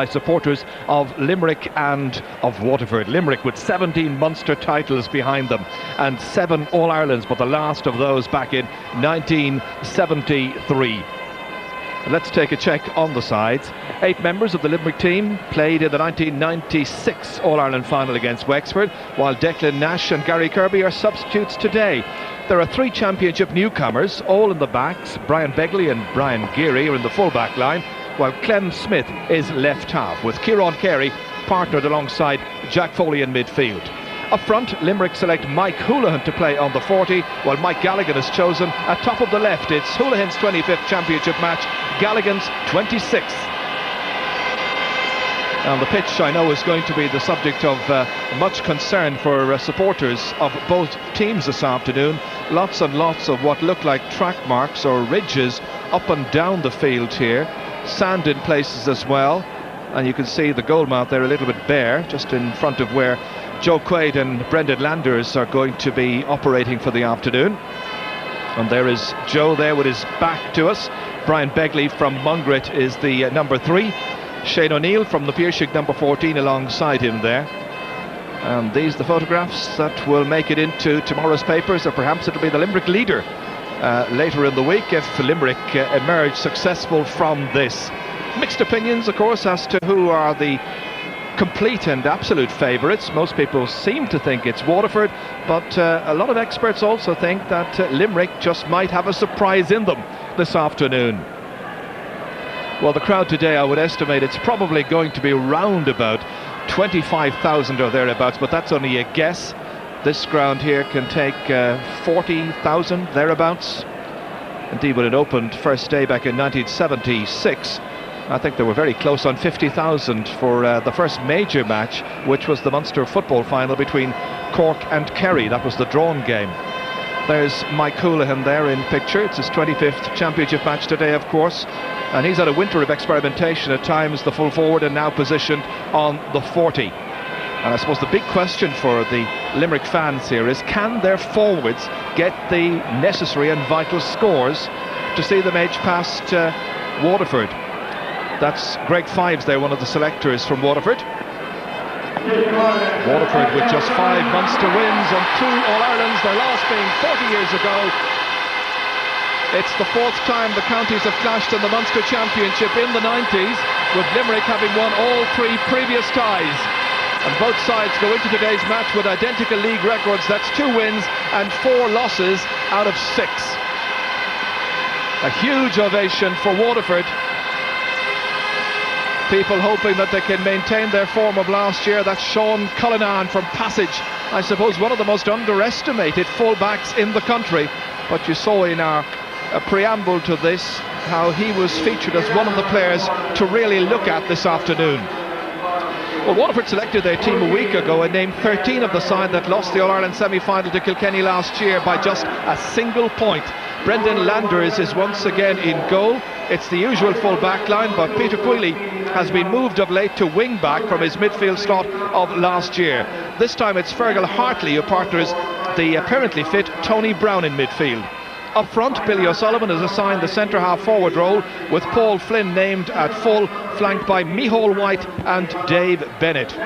Supporters of Limerick and of Waterford. Limerick with 17 Munster titles behind them and 7 All-Irelands, but the last of those back in 1973. Let's take a check on the sides. 8 members of the Limerick team played in the 1996 All-Ireland final against Wexford, while Declan Nash and Gary Kirby are substitutes today. There are 3 championship newcomers, all in the backs. Brian Begley and Brian Geary are in the full-back line, while Clem Smith is left half, with Kieran Carey partnered alongside Jack Foley in midfield. Up front, Limerick select Mike Houlihan to play on the 40, while Mike Galligan is chosen at top of the left. It's Houlihan's 25th championship match, Galligan's 26th. And the pitch, I know, is going to be the subject of much concern for supporters of both teams this afternoon. Lots and lots of what look like track marks or ridges up and down the field here. Sand in places as well, and you can see the goal mouth there a little bit bare, just in front of where Joe Quaid and Brendan Landers are going to be operating for the afternoon. And there is Joe there with his back to us. Brian Begley from Mungret is the number 3. Shane O'Neill from the Piershig, number 14, alongside him there. And these the photographs that will make it into tomorrow's papers, or perhaps it'll be the Limerick leader later in the week if Limerick emerge successful from this. Mixed opinions, of course, as to who are the complete and absolute favourites. Most people seem to think it's Waterford, but a lot of experts also think that Limerick just might have a surprise in them this afternoon. Well, the crowd today, I would estimate it's probably going to be round about 25,000 or thereabouts, but that's only a guess. This ground here can take 40,000 thereabouts. Indeed, when it opened first day back in 1976, I think they were very close on 50,000 for the first major match, which was the Munster football final between Cork and Kerry. That was the drawn game. There's Mike Houlihan there in picture. It's his 25th championship match today, of course, and he's had a winter of experimentation, at times the full forward and now positioned on the 40. And I suppose the big question for the Limerick fans here is, can their forwards get the necessary and vital scores to see them edge past Waterford? That's Greg Fives there, one of the selectors from Waterford. Waterford with just 5 Munster wins and 2 All-Irelands, their last being 40 years ago. It's the 4th time the counties have clashed in the Munster Championship in the 90s, with Limerick having won all 3 previous ties. And both sides go into today's match with identical league records. That's 2 wins and 4 losses out of 6. A huge ovation for Waterford. People hoping that they can maintain their form of last year. That's Sean Cullinan from Passage, I suppose one of the most underestimated full-backs in the country. But you saw in our preamble to this how he was featured as one of the players to really look at this afternoon. Well, Waterford selected their team a week ago and named 13 of the side that lost the All-Ireland semi-final to Kilkenny last year by just a single point. Brendan Landers is once again in goal. It's the usual full-back line, but Peter Queally has been moved of late to wing-back from his midfield slot of last year. This time it's Fergal Hartley who partners the apparently fit Tony Brown in midfield. Up front, Billy O'Sullivan is assigned the centre-half forward role, with Paul Flynn named at full, flanked by Micheál White and Dave Bennett.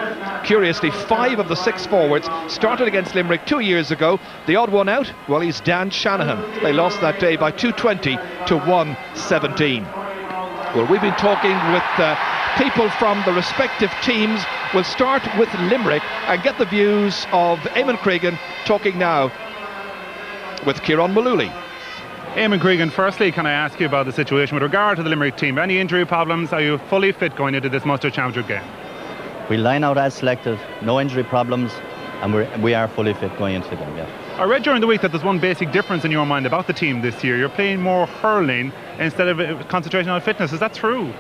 Curiously, 5 of the 6 forwards started against Limerick 2 years ago. The odd one out, well, he's Dan Shanahan. They lost that day by 220 to 117. Well, we've been talking with people from the respective teams. We'll start with Limerick and get the views of Eamon Cregan, talking now with Kieran Mullooly. Eamon Cregan, firstly, can I ask you about the situation with regard to the Limerick team? Any injury problems? Are you fully fit going into this Munster Championship game? We line out as selected, no injury problems, and we are fully fit going into the game, yeah. I read during the week that there's one basic difference in your mind about the team this year. You're playing more hurling instead of concentrating on fitness. Is that true?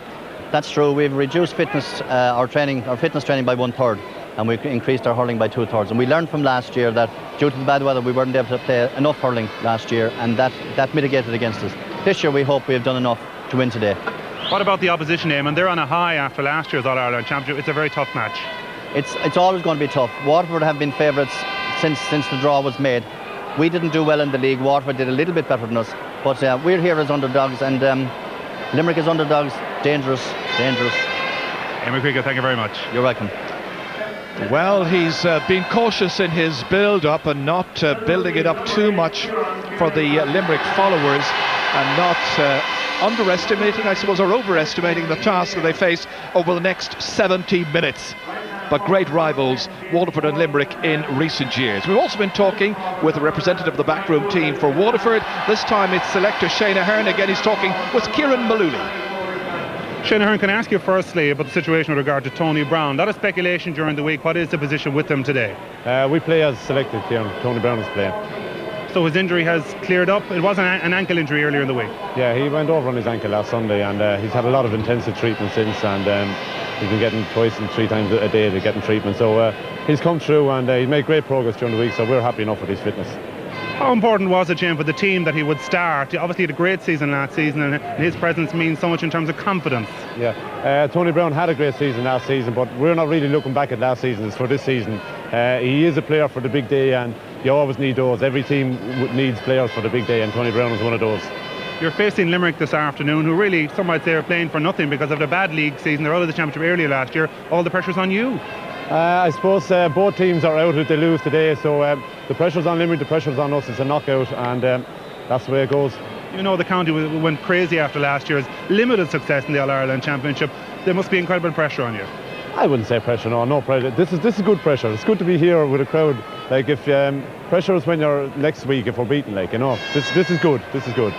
That's true. We've reduced fitness, our fitness training by 1/3, and we've increased our hurling by 2/3. And we learned from last year that due to the bad weather, we weren't able to play enough hurling last year, and that mitigated against us. This year, we hope we have done enough to win today. What about the opposition, Eamon? They're on a high after last year's All-Ireland Championship. It's a very tough match. It's always going to be tough. Waterford have been favourites since the draw was made. We didn't do well in the league. Waterford did a little bit better than us, but we're here as underdogs, and Limerick is underdogs. Dangerous. Eamon Cregan, thank you very much. You're welcome. Well, he's been cautious in his build-up and not building it up too much for the Limerick followers, and not underestimating, I suppose, or overestimating the task that they face over the next 70 minutes. But great rivals, Waterford and Limerick, in recent years. We've also been talking with a representative of the backroom team for Waterford. This time it's selector Shane Ahern. Again, he's talking with Kieran Malooly. Shane Ahern, can I ask you firstly about the situation with regard to Tony Brown? A lot of speculation during the week. What is the position with him today? We play as selected, Kieran. Tony Brown is playing. So his injury has cleared up. It was an ankle injury earlier in the week. Yeah, he went over on his ankle last Sunday, and he's had a lot of intensive treatment since, and he's been getting twice and 3 times a day to getting treatment. So he's come through, and he made great progress during the week, so we're happy enough with his fitness. How important was it, Shane, for the team that he would start? He obviously had a great season last season, and his presence means so much in terms of confidence. Yeah, Tony Brown had a great season last season, but we're not really looking back at last season. It's for this season. He is a player for the big day, and you always need those. Every team needs players for the big day, and Tony Brown is one of those. You're facing Limerick this afternoon, who really, some might say, are playing for nothing because of the bad league season. They're out of the championship earlier last year. All the pressure's on you. I suppose both teams are out if they lose today, so the pressure's on Limerick, the pressure's on us. It's a knockout, and that's the way it goes. You know, the county went crazy after last year's limited success in the All-Ireland Championship. There must be incredible pressure on you. I wouldn't say pressure, no pressure. This is good pressure. It's good to be here with a crowd. Like, if pressure is when you're next week if we're beaten, like, you know. This is good. This is good.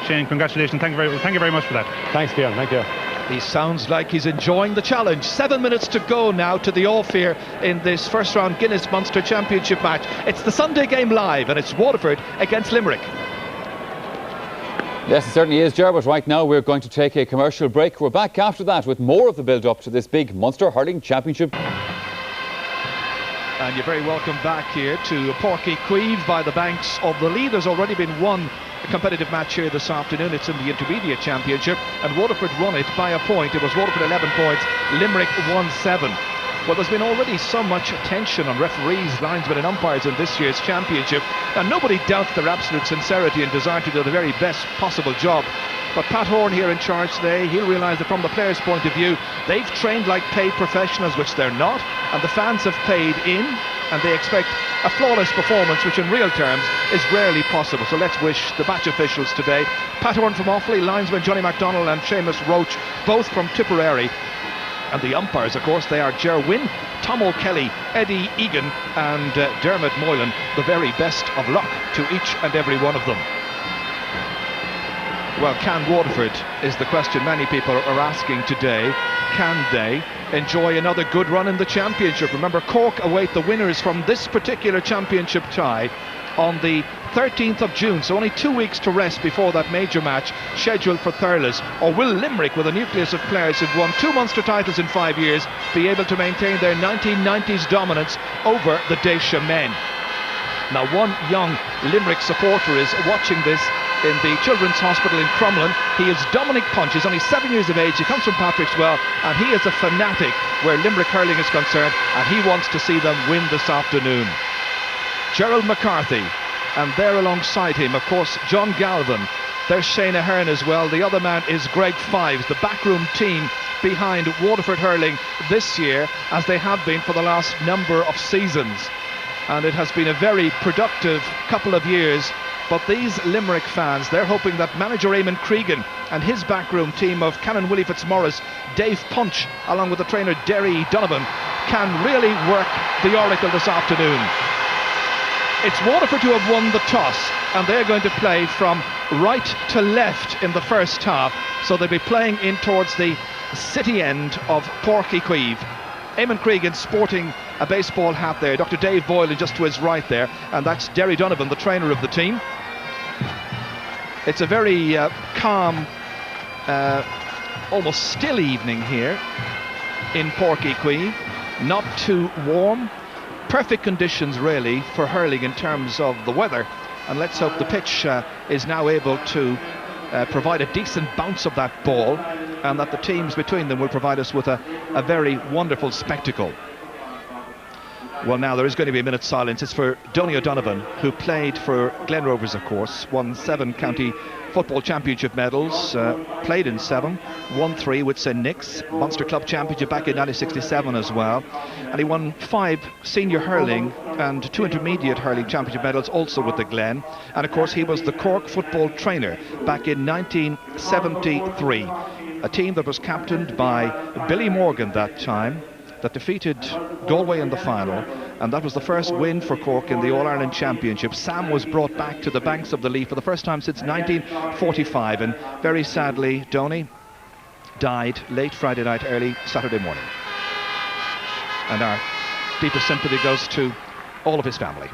Shane, congratulations. Thank you very much for that. Thanks, Kieran. Thank you. He sounds like he's enjoying the challenge. 7 minutes to go now to the off here in this first round Guinness Munster Championship match. It's the Sunday game live, and it's Waterford against Limerick. Yes, it certainly is, Ger, but right now we're going to take a commercial break. We're back after that with more of the build-up to this big Munster Hurling Championship. And you're very welcome back here to Páirc Uí Chaoimh by the banks of the Lee. There's already been one competitive match here this afternoon. It's in the Intermediate Championship, and Waterford won it by a point. It was Waterford 11 points, Limerick 1-7. Well, there's been already so much attention on referees, linesmen and umpires in this year's championship, and nobody doubts their absolute sincerity and desire to do the very best possible job. But Pat Horn here in charge today, he'll realise that from the players' point of view, they've trained like paid professionals, which they're not, and the fans have paid in, and they expect a flawless performance, which in real terms is rarely possible. So let's wish the match officials today, Pat Horn from Offaly, linesman Johnny MacDonald and Seamus Roach, both from Tipperary. And the umpires, of course, they are Ger Wynne, Tom O'Kelly, Eddie Egan and Dermot Moylan. The very best of luck to each and every one of them. Well, can Waterford, is the question many people are asking today. Can they enjoy another good run in the championship? Remember, Cork await the winners from this particular championship tie on the 13th of June, so only 2 weeks to rest before that major match scheduled for Thurles. Or will Limerick, with a nucleus of players who've won 2 Munster titles in 5 years, be able to maintain their 1990s dominance over the Daisha men? Now, one young Limerick supporter is watching this in the Children's Hospital in Crumlin. He is Dominic Punch. He's only 7 years of age. He comes from Patrickswell, and he is a fanatic where Limerick hurling is concerned, and he wants to see them win this afternoon. Gerald McCarthy, and there alongside him, of course, John Galvin. There's Shane Ahern as well. The other man is Greg Fives, the backroom team behind Waterford hurling this year, as they have been for the last number of seasons. And it has been a very productive couple of years. But these Limerick fans, they're hoping that manager Eamon Cregan and his backroom team of Canon Willie Fitzmaurice, Dave Punch, along with the trainer Derry Donovan, can really work the oracle this afternoon. It's Waterford who have won the toss, and they're going to play from right to left in the first half. So they'll be playing in towards the city end of Páirc Uí Chaoimh. Eamon Cregan sporting a baseball hat there, Dr. Dave Boylan just to his right there, and that's Derry Donovan, the trainer of the team. It's a very calm, almost still evening here in Páirc Uí Chaoimh. Not too warm, perfect conditions really for hurling in terms of the weather, and let's hope the pitch is now able to provide a decent bounce of that ball, and that the teams between them will provide us with a very wonderful spectacle. Well, now there is going to be a minute's silence. It's for Donny O'Donovan, who played for Glen Rovers, of course, won 7 county football championship medals, played in 7, won 3 with St Nick's, Munster Club Championship back in 1967 as well, and he won 5 senior hurling and 2 intermediate hurling championship medals also with the Glen, and of course he was the Cork football trainer back in 1973, a team that was captained by Billy Morgan that time, that defeated Galway in the final, and that was the first win for Cork in the All-Ireland Championship. Sam was brought back to the banks of the Lee for the first time since 1945, and very sadly Donny died late Friday night, early Saturday morning. And our deepest sympathy goes to all of his family.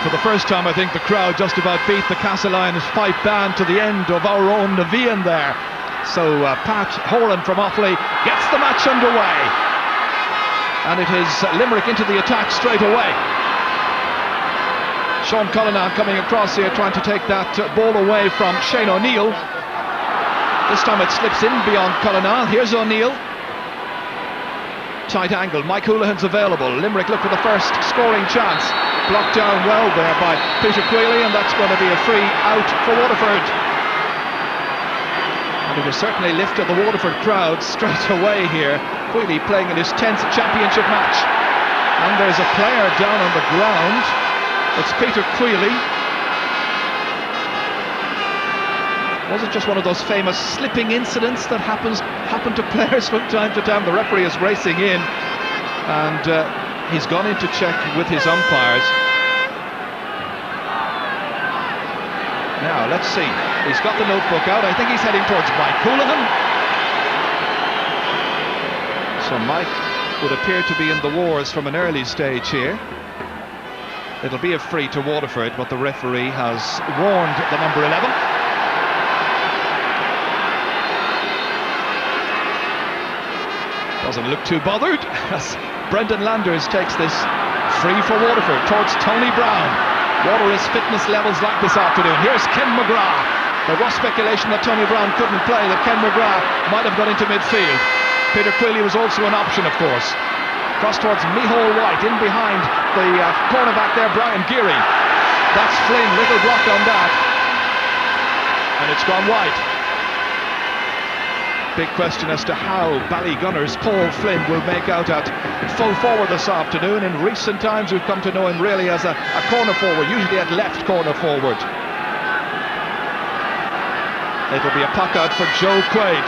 For the first time, I think the crowd just about beat the Castle Lions fight band to the end of our own Navian there. So Pat Horan from Offaly gets the match underway. And it is Limerick into the attack straight away. Sean Cullinan coming across here, trying to take that ball away from Shane O'Neill. This time it slips in beyond Cullinan. Here's O'Neill. Tight angle. Mike Houlihan's available. Limerick look for the first scoring chance. Blocked down well there by Peter Queally, and that's going to be a free out for Waterford. And it has certainly lifted the Waterford crowd straight away here. Queally playing in his 10th championship match. And there's a player down on the ground. It's Peter Queally. Was it just one of those famous slipping incidents that happen to players from time to time? The referee is racing in, and he's gone in to check with his umpires. Now, let's see. He's got the notebook out. I think he's heading towards Mike Houlihan. So Mike would appear to be in the wars from an early stage here. It'll be a free to Waterford, but the referee has warned the number 11. Doesn't look too bothered as Brendan Landers takes this free for Waterford towards Tony Brown. What are his fitness levels like this afternoon? Here's Ken McGrath. There was speculation that Tony Brown couldn't play, that Ken McGrath might have gone into midfield. Peter Queally was also an option, of course. Cross towards Micheál White, in behind the cornerback there, Brian Geary. That's Flynn, little block on that. And it's gone wide. Big question as to how Ballygunner's Paul Flynn will make out at full forward this afternoon. In recent times we've come to know him really as a corner forward, usually at left corner forward. It'll be a puck out for Joe Quaid.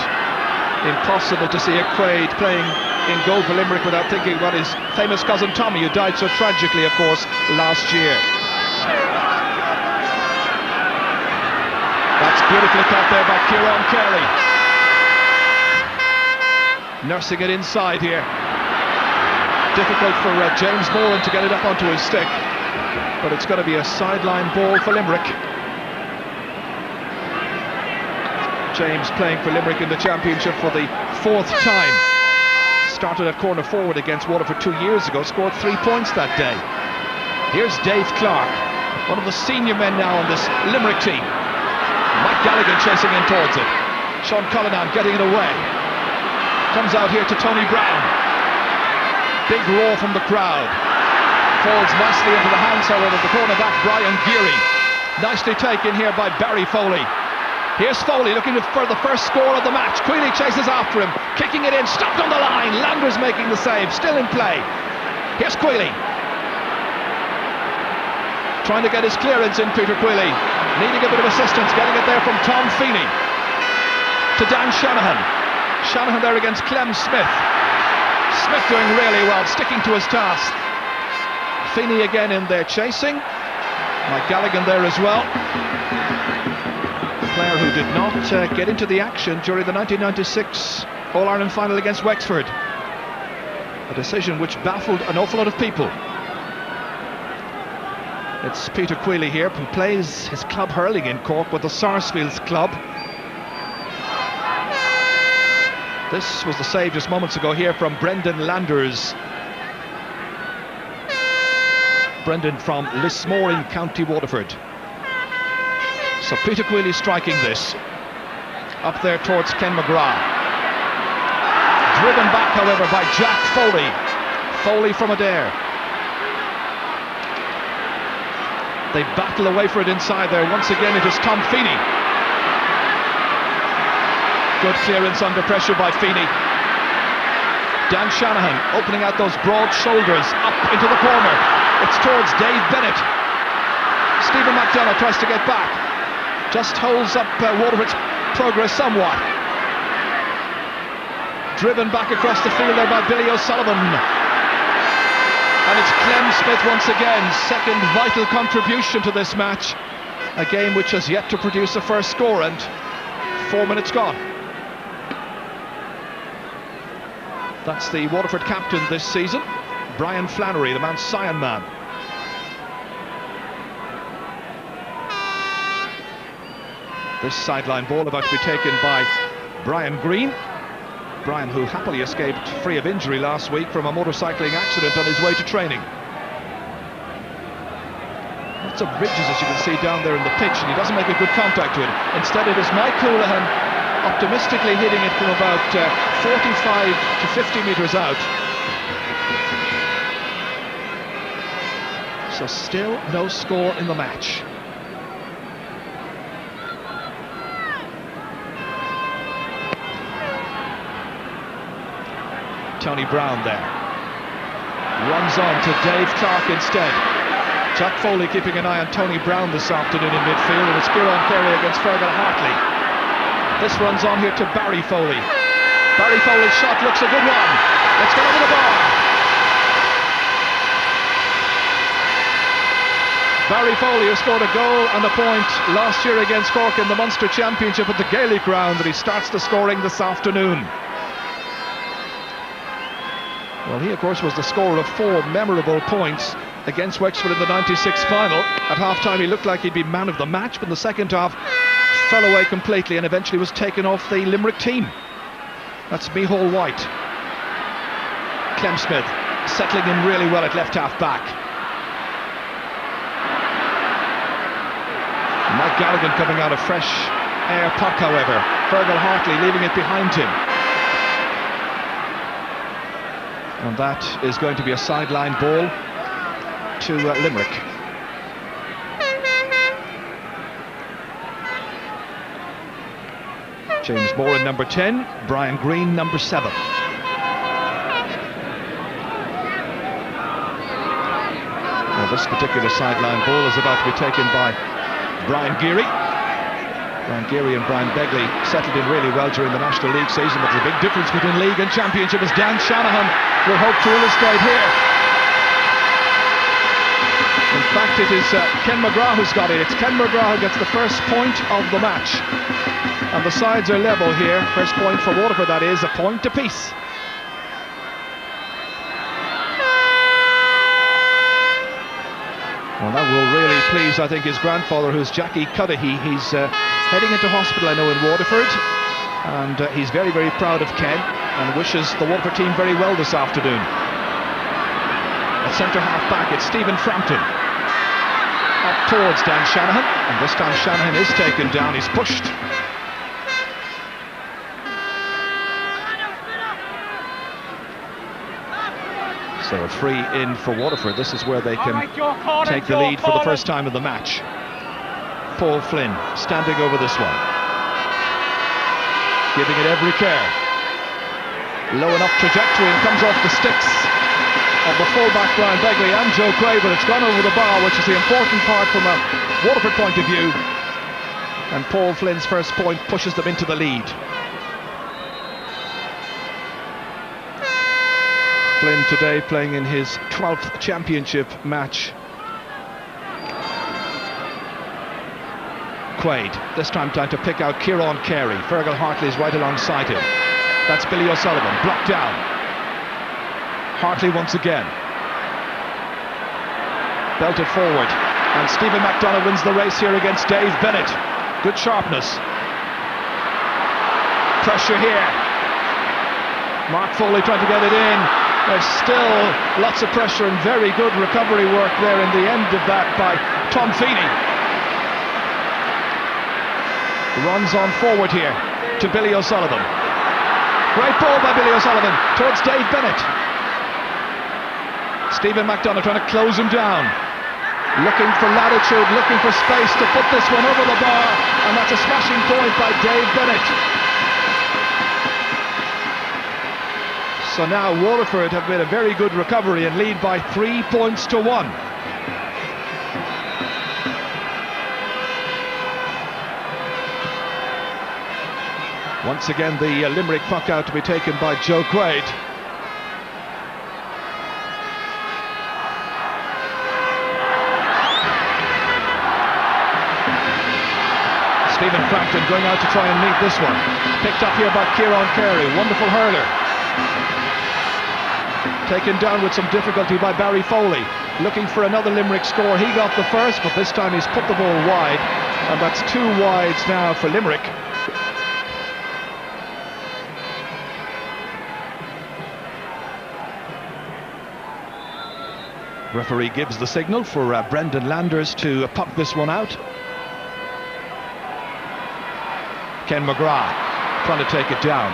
Impossible to see a Quaid playing in goal for Limerick without thinking about his famous cousin Tommy, who died so tragically, of course, last year. That's beautifully caught there by Kieran Carey. Nursing it inside here. Difficult for James Moran to get it up onto his stick, but it's going to be a sideline ball for Limerick. James playing for Limerick in the championship for the 4th time. Started at corner forward against Waterford 2 years ago, scored 3 points that day. Here's Dave Clark, one of the senior men now on this Limerick team. Mike Gallagher chasing in towards it. Sean Cullinan getting it away. Comes out here to Tony Brown. Big roar from the crowd. Falls nicely into the hands, however, of the cornerback Brian Geary. Nicely taken here by Barry Foley. Here's Foley looking for the first score of the match. Queally chases after him, kicking it in, stopped on the line. Landers making the save, still in play. Here's Queally. Trying to get his clearance in, Peter Queally. Needing a bit of assistance, getting it there from Tom Feeney. To Dan Shanahan. Shanahan there against Clem Smith. Smith doing really well, sticking to his task. Feeney again in there chasing. Mike Gallagher there as well. Player who did not get into the action during the 1996 All-Ireland final against Wexford. A decision which baffled an awful lot of people. It's Peter Queally here, who plays his club Hurling in Cork with the Sarsfields club. This was the save just moments ago here from Brendan Landers. Brendan from Lismore in County Waterford. So Peter Queally striking this. Up there towards Ken McGrath. Driven back, however, by Jack Foley. Foley from Adair. They battle away for it inside there. Once again, it is Tom Feeney. Good clearance under pressure by Feeney. Dan Shanahan opening out those broad shoulders up into the corner. It's towards Dave Bennett. Stephen McDonough tries to get back. Just holds up Waterford's progress somewhat. Driven back across the field there by Billy O'Sullivan. And it's Clem Smith once again, second vital contribution to this match. A game which has yet to produce a first score, and 4 minutes gone. That's the Waterford captain this season, Brian Flannery, the Mount Sion man. This sideline ball about to be taken by Brian Green. Brian, who happily escaped free of injury last week from a motorcycling accident on his way to training. Lots of ridges, as you can see down there in the pitch, and he doesn't make a good contact to it. Instead, it is Mike Houlihan optimistically hitting it from about 45 to 50 metres out. So still no score in the match. Tony Brown there. Runs on to Dave Clark instead. Jack Foley keeping an eye on Tony Brown this afternoon in midfield, and it's Kieran Carey against Fergal Hartley. This runs on here to Barry Foley. Barry Foley's shot looks a good one. Let's get over the bar. Barry Foley, who scored a goal and a point last year against Cork in the Munster Championship at the Gaelic round, and he starts the scoring this afternoon. Well, he, of course, was the scorer of 4 memorable points against Wexford in the 96 final. At half-time, he looked like he'd be man of the match, but in the second half, fell away completely and eventually was taken off the Limerick team. That's Micheál White. Clem Smith settling in really well at left half-back. Mike Gallagher coming out of fresh air puck, however. Fergal Hartley leaving it behind him. And that is going to be a sideline ball to Limerick. James Moran, number 10. Brian Green, number 7. Well, this particular sideline ball is about to be taken by Brian Geary. Brian Geary and Brian Begley settled in really well during the National League season, but there's a big difference between League and Championship, as Dan Shanahan will hope to illustrate here. In fact, it is Ken McGrath who's got it. It's Ken McGrath who gets the first point of the match. And the sides are level here. First point for Waterford, that is, a point apiece. Well, that will really please, I think, his grandfather, who's Jackie Cudahy. He's heading into hospital, I know, in Waterford. And he's very, very proud of Ken and wishes the Waterford team very well this afternoon. At centre half back, it's Stephen Frampton. Up towards Dan Shanahan, and this time Shanahan is taken down, he's pushed. So a free in for Waterford. This is where they can take the lead for the first time in the match. Paul Flynn standing over this one, giving it every care. Low enough trajectory and comes off the sticks of the fullback Brian Begley and Joe Quay, but it's gone over the bar, which is the important part from a Waterford point of view. And Paul Flynn's first point pushes them into the lead. Flynn today playing in his 12th championship match. Quaid, this time trying to pick out Kieran Carey. Fergal Hartley's right alongside him. That's Billy O'Sullivan, blocked down. Hartley once again. Belted forward. And Stephen McDonagh wins the race here against Dave Bennett. Good sharpness. Pressure here. Mark Foley trying to get it in. There's still lots of pressure and very good recovery work there in the end of that by Tom Feeney. Runs on forward here to Billy O'Sullivan. Great ball by Billy O'Sullivan towards Dave Bennett. Stephen McDonagh trying to close him down. Looking for latitude, looking for space to put this one over the bar. And that's a smashing point by Dave Bennett. So now Waterford have made a very good recovery and lead by 3 points to 1. Once again the Limerick puck out to be taken by Joe Quaid. Stephen Frampton going out to try and meet this one. Picked up here by Kieran Carey, wonderful hurler. Taken down with some difficulty by Barry Foley. Looking for another Limerick score. He got the first, but this time he's put the ball wide. And that's 2 wides now for Limerick. Referee gives the signal for Brendan Landers to puck this one out. Ken McGrath trying to take it down.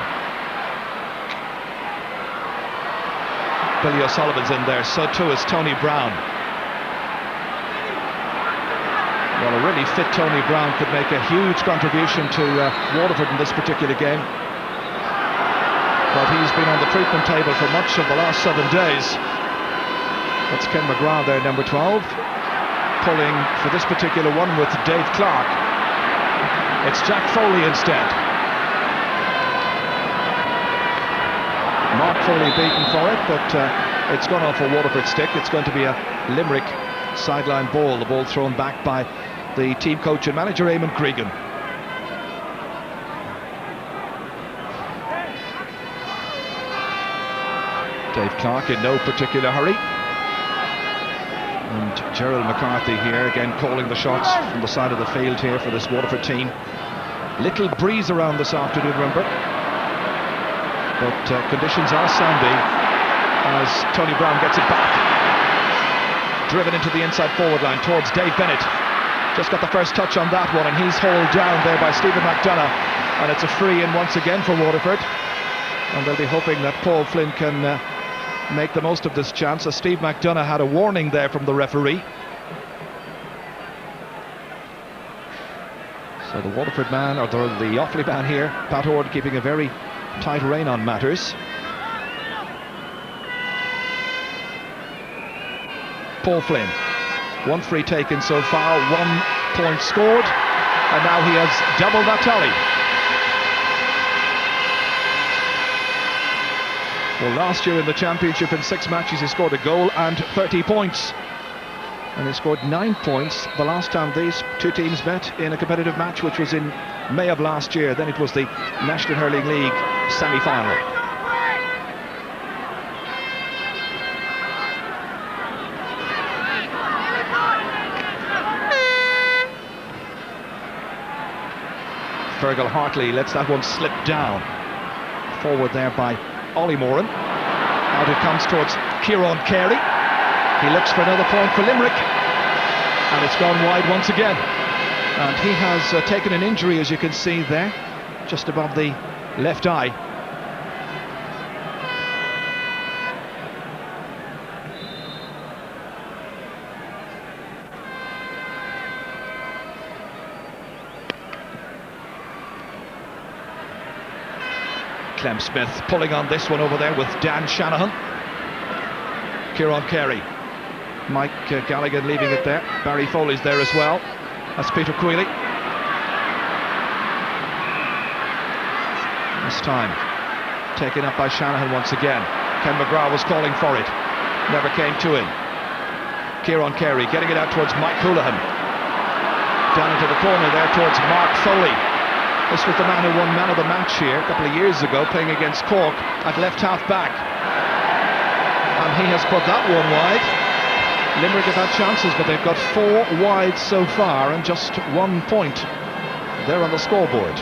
Billy O'Sullivan's in there, so too is Tony Brown. Well, a really fit Tony Brown could make a huge contribution to Waterford in this particular game. But he's been on the treatment table for much of the last 7 days. That's Ken McGrath there, number 12. Pulling for this particular one with Dave Clark. It's Jack Foley instead. Mark Foley beaten for it, but it's gone off a Waterford stick. It's going to be a Limerick sideline ball. The ball thrown back by the team coach and manager, Eamon Cregan. Dave Clark in no particular hurry. And Gerald McCarthy here again calling the shots from the side of the field here for this Waterford team. Little breeze around this afternoon, remember. But conditions are sandy as Tony Brown gets it back. Driven into the inside forward line towards Dave Bennett. Just got the first touch on that one, and he's hauled down there by Stephen McDonagh. And it's a free in once again for Waterford. And they'll be hoping that Paul Flynn can make the most of this chance, as Steve McDonagh had a warning there from the referee. So the Waterford man, or the Offaly man here, Pat Ord, keeping a very tight rein on matters. Paul Flynn, 1 free taken so far, 1 point scored. and now he has doubled that tally. Well, last year in the Championship, in 6 matches, he scored a goal and 30 points. And he scored 9 points the last time these two teams met in a competitive match, which was in May of last year. Then it was the National Hurling League semi-final. Fergal Hartley lets that one slip down. Forward there by Ollie Moran. Out it comes towards Kieran Carey. He looks for another point for Limerick, and it's gone wide once again. And he has taken an injury, as you can see there, just above the left eye. Clem Smith pulling on this one over there with Dan Shanahan. Kieran Carey. Mike Gallagher leaving it there. Barry Foley's there as well. That's Peter Queally. This time taken up by Shanahan once again. Ken McGrath was calling for it. Never came to him. Kieran Carey getting it out towards Mike Houlihan. Down into the corner there towards Mark Foley. This was the man who won man of the match here a couple of years ago, playing against Cork at left half back. And he has put that one wide. Limerick have had chances, but they've got 4 wide so far and just 1 point there on the scoreboard.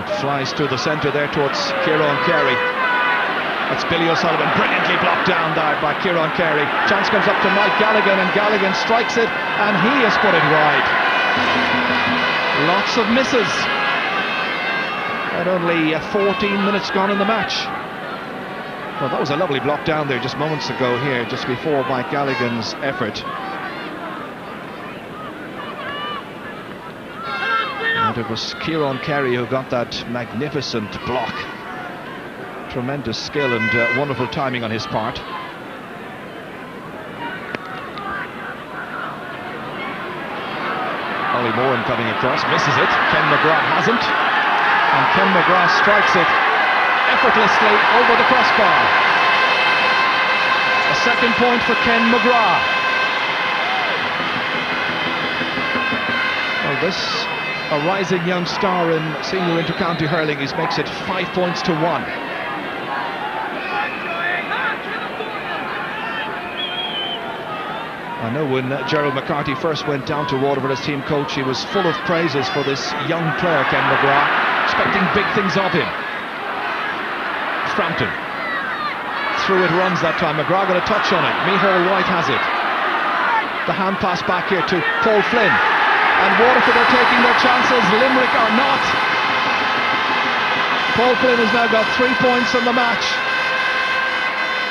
It flies to the centre there towards Kieran Carey. That's Billy O'Sullivan, brilliantly blocked down there by Kieran Carey. Chance comes up to Mike Gallagher, and Gallagher strikes it, and he has put it wide. Lots of misses. And only 14 minutes gone in the match. Well, that was a lovely block down there just moments ago here, just before Mike Gallagher's effort. And it was Kieran Carey who got that magnificent block. Tremendous skill and wonderful timing on his part. Ollie Moran coming across, misses it. Ken McGrath hasn't. And Ken McGrath strikes it effortlessly over the crossbar. A second point for Ken McGrath. Well, this, a rising young star in senior inter-county hurling, he makes it 5 points to 1. I know when Gerald McCarthy first went down to Waterford as team coach, he was full of praises for this young player, Ken McGrath, expecting big things of him. Frampton. Through it runs that time. McGrath got a touch on it. Micheál White has it. The hand pass back here to Paul Flynn. And Waterford are taking their chances. Limerick are not. Paul Flynn has now got 3 points in the match.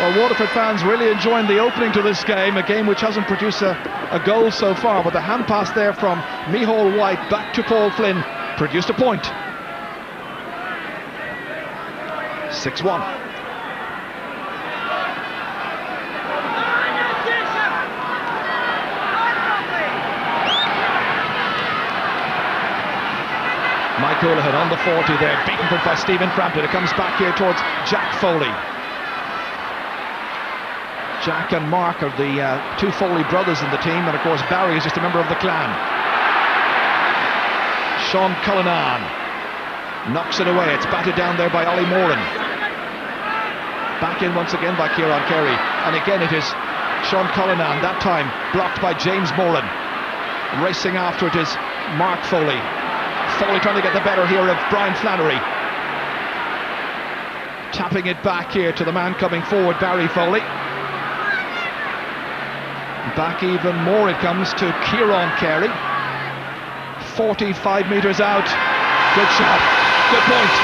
Well, Waterford fans really enjoying the opening to this game, a game which hasn't produced a goal so far, but the hand pass there from Micheál White back to Paul Flynn produced a point. 6-1. Mike Houlihan on the 40 there, beaten by Stephen Frampton. It comes back here towards Jack Foley. Jack and Mark are the 2 Foley brothers in the team, and of course Barry is just a member of the clan. Sean Cullinan knocks it away. It's batted down there by Ollie Moran. Back in once again by Kieran Carey, and again it is Sean Cullinan, that time blocked by James Moran. Racing after it is Mark Foley. Foley trying to get the better here of Brian Flannery. Tapping it back here to the man coming forward, Barry Foley. Back even more it comes to Kieran Carey. 45 metres out. Good shot. Good point.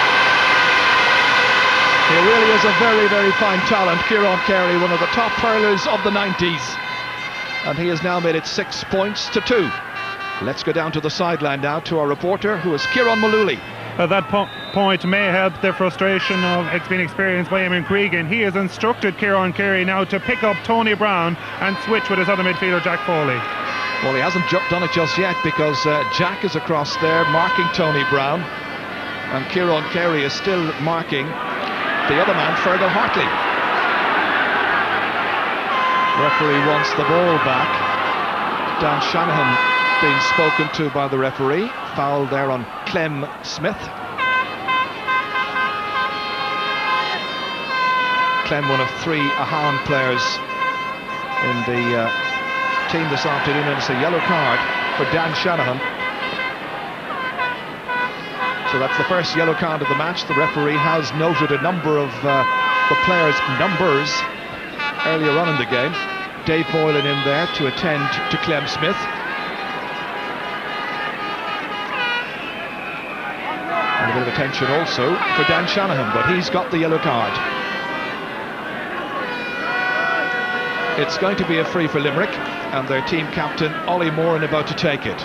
He really is a very, very fine talent, Kieran Carey, one of the top hurlers of the 90s. And he has now made it 6 points to 2. Let's go down to the sideline now to our reporter, who is Kieran Mullooly. At that point may help the frustration of being experienced by Eamon Cregan. He has instructed Kieran Carey now to pick up Tony Brown and switch with his other midfielder, Jack Foley. Well, he hasn't done it just yet, because Jack is across there marking Tony Brown, and Kieran Carey is still marking the other man, Fergal Hartley. Referee wants the ball back. Dan Shanahan being spoken to by the referee. Foul there on Clem Smith. Clem, one of 3 Ahan players in the team this afternoon, and it's a yellow card for Dan Shanahan. So that's the first yellow card of the match. The referee has noted a number of the players' numbers earlier on in the game. Dave Boylan in there to attend to Clem Smith. And a bit of attention also for Dan Shanahan, but he's got the yellow card. It's going to be a free for Limerick, and their team captain Ollie Moran about to take it.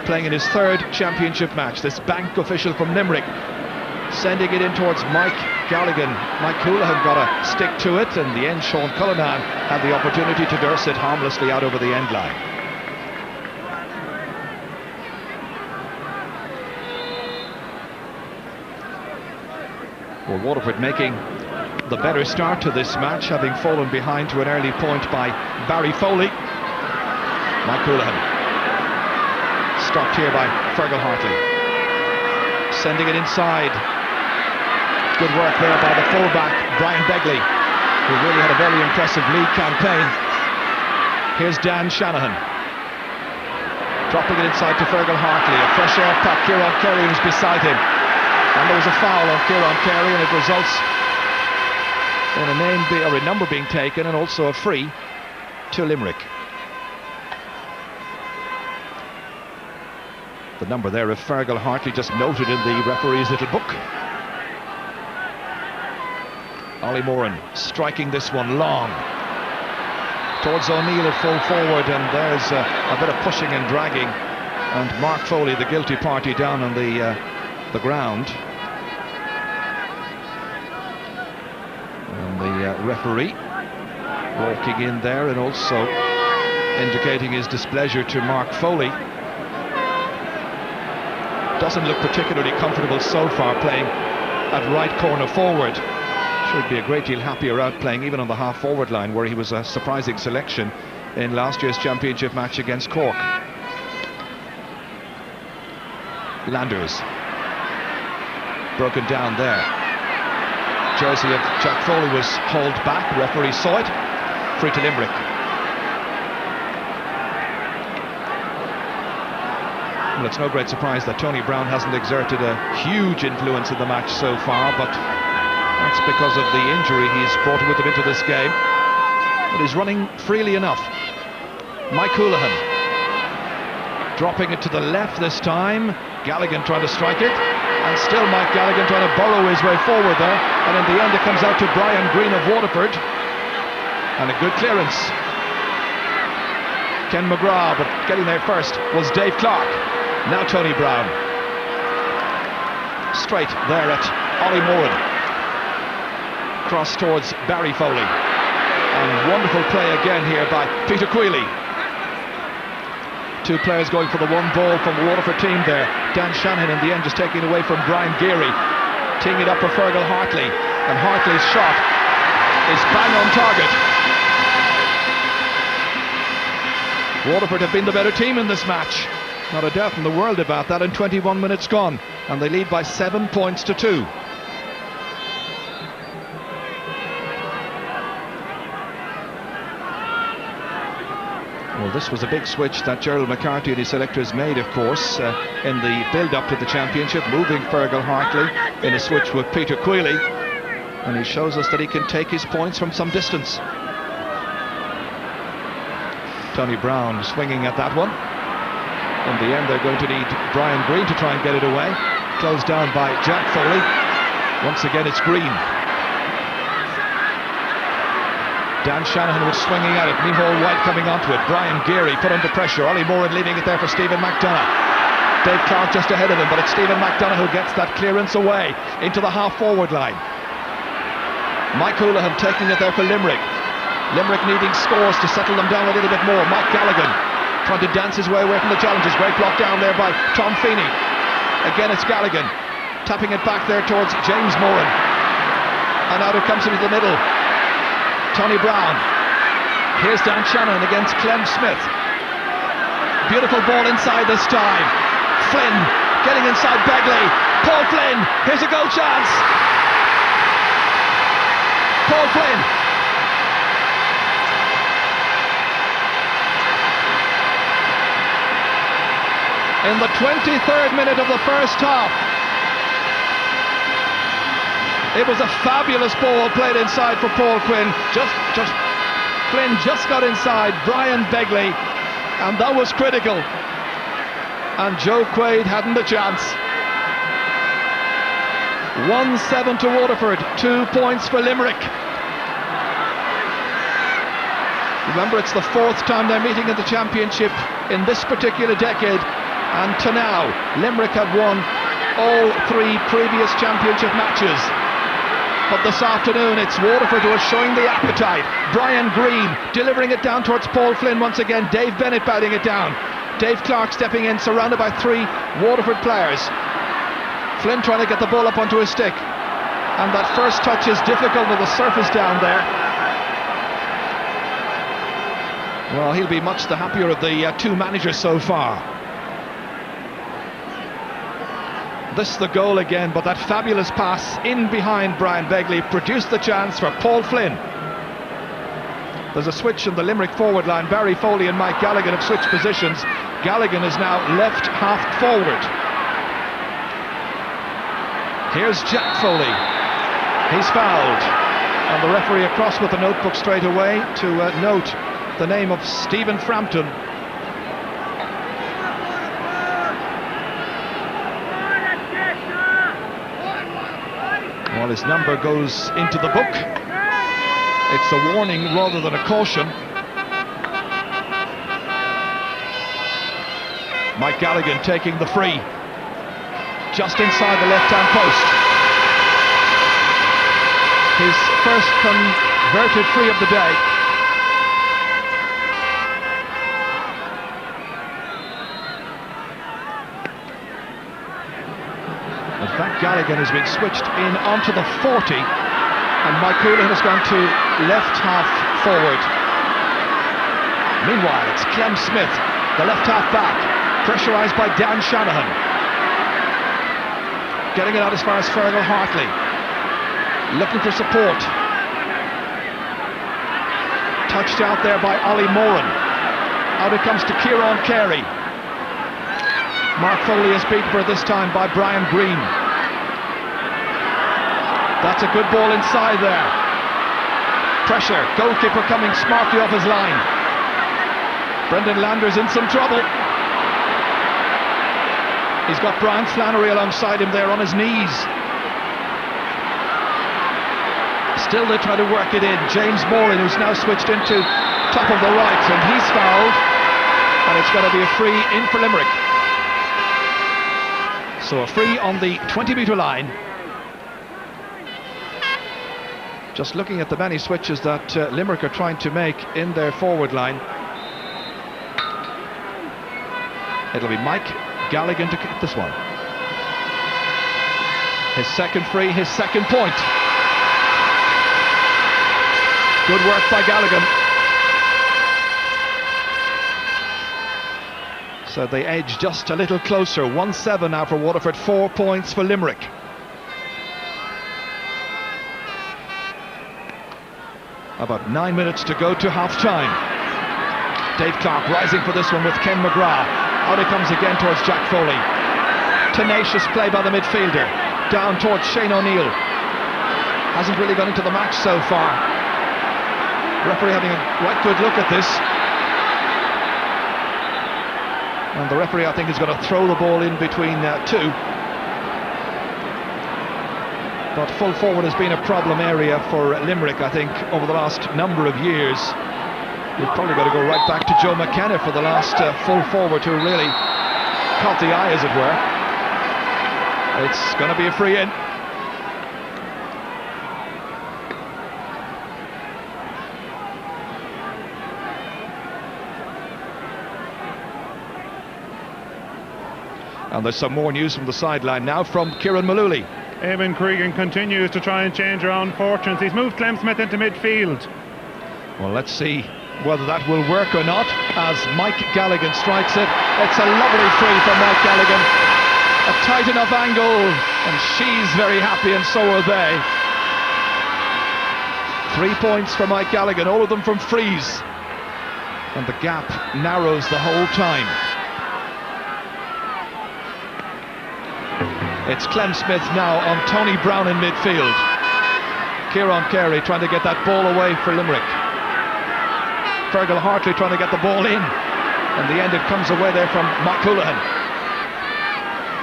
Playing in his 3rd championship match, this bank official from Limerick sending it in towards Mike Galligan. Mike Houlihan got a stick to it, and in the end Sean Cullinan had the opportunity to nurse it harmlessly out over the end line. Well, Waterford making the better start to this match, having fallen behind to an early point by Barry Foley. Mike Houlihan stopped here by Fergal Hartley, sending it inside. Good work there by the fullback Brian Begley, who really had a very impressive league campaign. Here's Dan Shanahan dropping it inside to Fergal Hartley. A fresh air pack. Kieran Carey was beside him, and there was a foul on Kieran Carey, and it results in a name or a number being taken, and also a free to Limerick. The number there of Fergal Hartley just noted in the referee's little book. Ollie Moran striking this one long towards O'Neill at full forward, and there's a bit of pushing and dragging, and Mark Foley, the guilty party, down on the ground. And the referee walking in there and also indicating his displeasure to Mark Foley. Doesn't look particularly comfortable so far playing at right corner forward. Should be a great deal happier out playing even on the half forward line, where he was a surprising selection in last year's championship match against Cork. Landers broken down there. Jersey of Jack Foley was hauled back. Referee saw it. Free to Limerick. Well, it's no great surprise that Tony Brown hasn't exerted a huge influence in the match so far, but that's because of the injury he's brought with him into this game. But he's running freely enough. Mike Houlihan dropping it to the left this time. Galligan trying to strike it, and still Mike Galligan trying to burrow his way forward there, and in the end it comes out to Brian Green of Waterford, and a good clearance. Ken McGrath, but getting there first was Dave Clark. Now Tony Brown straight there at Ollie Moran, cross towards Barry Foley, and wonderful play again here by Peter Queally. Two players going for the one ball from the Waterford team there. Dan Shanahan in the end just taking it away from Brian Geary, teeing it up for Fergal Hartley, and Hartley's shot is bang on target. Waterford have been the better team in this match, not a doubt in the world about that, and 21 minutes gone, and they lead by 7 points to 2. Well, this was a big switch that Gerald McCarthy and his selectors made, of course, in the build-up to the championship, moving Fergal Hartley in a switch with Peter Queally, and he shows us that he can take his points from some distance. Tony Brown swinging at that one. In the end, they're going to need Brian Green to try and get it away. Closed down by Jack Foley. Once again, it's Green. Dan Shanahan was swinging at it. Micheál White coming onto it. Brian Geary put under pressure. Ollie Moran leaving it there for Stephen McDonough. Dave Clark just ahead of him, but it's Stephen McDonagh who gets that clearance away into the half-forward line. Mike Houlihan taking it there for Limerick. Limerick needing scores to settle them down a little bit more. Mike Galligan trying to dance his way away from the challenges. Great block down there by Tom Feeney. Again it's Galligan tapping it back there towards James Moran, and out it comes into the middle. Tony Brown. Here's Dan Shannon against Clem Smith. Beautiful ball inside this time. Flynn getting inside Begley. Paul Flynn, here's a goal chance. Paul Flynn. In the 23rd minute of the first half. It was a fabulous ball played inside for Paul Flynn. Flynn just got inside Brian Begley, and that was critical. And Joe Quaid hadn't a chance. 1-7 to Waterford, 2 points for Limerick. Remember, it's the 4th time they're meeting in the championship in this particular decade, and to now, Limerick had won all 3 previous championship matches. But this afternoon, it's Waterford who are showing the appetite. Brian Green delivering it down towards Paul Flynn once again. Dave Bennett batting it down. Dave Clark stepping in, surrounded by 3 Waterford players. Flynn trying to get the ball up onto his stick. And that first touch is difficult with the surface down there. Well, he'll be much the happier of the 2 managers so far. This the goal again, but that fabulous pass in behind Brian Begley produced the chance for Paul Flynn. There's a switch in the Limerick forward line. Barry Foley and Mike Galligan have switched positions. Galligan is now left half forward. Here's Jack Foley. He's fouled. And the referee across with the notebook straight away to note the name of Stephen Frampton. Well, his number goes into the book. It's a warning rather than a caution. Mike Galligan taking the free. Just inside the left-hand post. His first converted free of the day. In fact, Galligan has been switched in onto the 40, and Mike Houlihan has gone to left half forward. Meanwhile, it's Clem Smith, the left half back, pressurised by Dan Shanahan. Getting it out as far as Fergal Hartley. Looking for support. Touched out there by Ollie Moran. Out it comes to Kieran Carey. Mark Foley is beaten for this time by Brian Green. That's a good ball inside there. Pressure, goalkeeper coming smartly off his line. Brendan Landers in some trouble. He's got Brian Flannery alongside him there on his knees. Still they try to work it in. James Moran, who's now switched into top of the right, and he's fouled. And it's going to be a free in for Limerick. So a free on the 20-metre line. Just looking at the many switches that Limerick are trying to make in their forward line. It'll be Mike Galligan to kick this one. His second free, his second point. Good work by Galligan. So they edge just a little closer. 1-7 now for Waterford, 4 points for Limerick. About 9 minutes to go to half-time. Dave Clark rising for this one with Ken McGrath. Out it comes again towards Jack Foley. Tenacious play by the midfielder. Down towards Shane O'Neill. Hasn't really gone into the match so far. Referee having a right good look at this. And the referee, I think, is going to throw the ball in between 2. But full forward has been a problem area for Limerick, I think, over the last number of years. You've probably got to go right back to Joe McKenna for the last full forward who really caught the eye, as it were. It's going to be a free in. And there's some more news from the sideline now from Kieran Mullooly. Eamon Cregan continues to try and change around fortunes. He's moved Clem Smith into midfield. Well, let's see whether that will work or not as Mike Galligan strikes it. It's a lovely free from Mike Galligan. A tight enough angle, and she's very happy, and so are they. 3 points for Mike Galligan, all of them from frees. And the gap narrows the whole time. It's Clem Smith now on Tony Brown in midfield. Kieran Carey trying to get that ball away for Limerick. Fergal Hartley trying to get the ball in. In the end it comes away there from Mike Houlihan.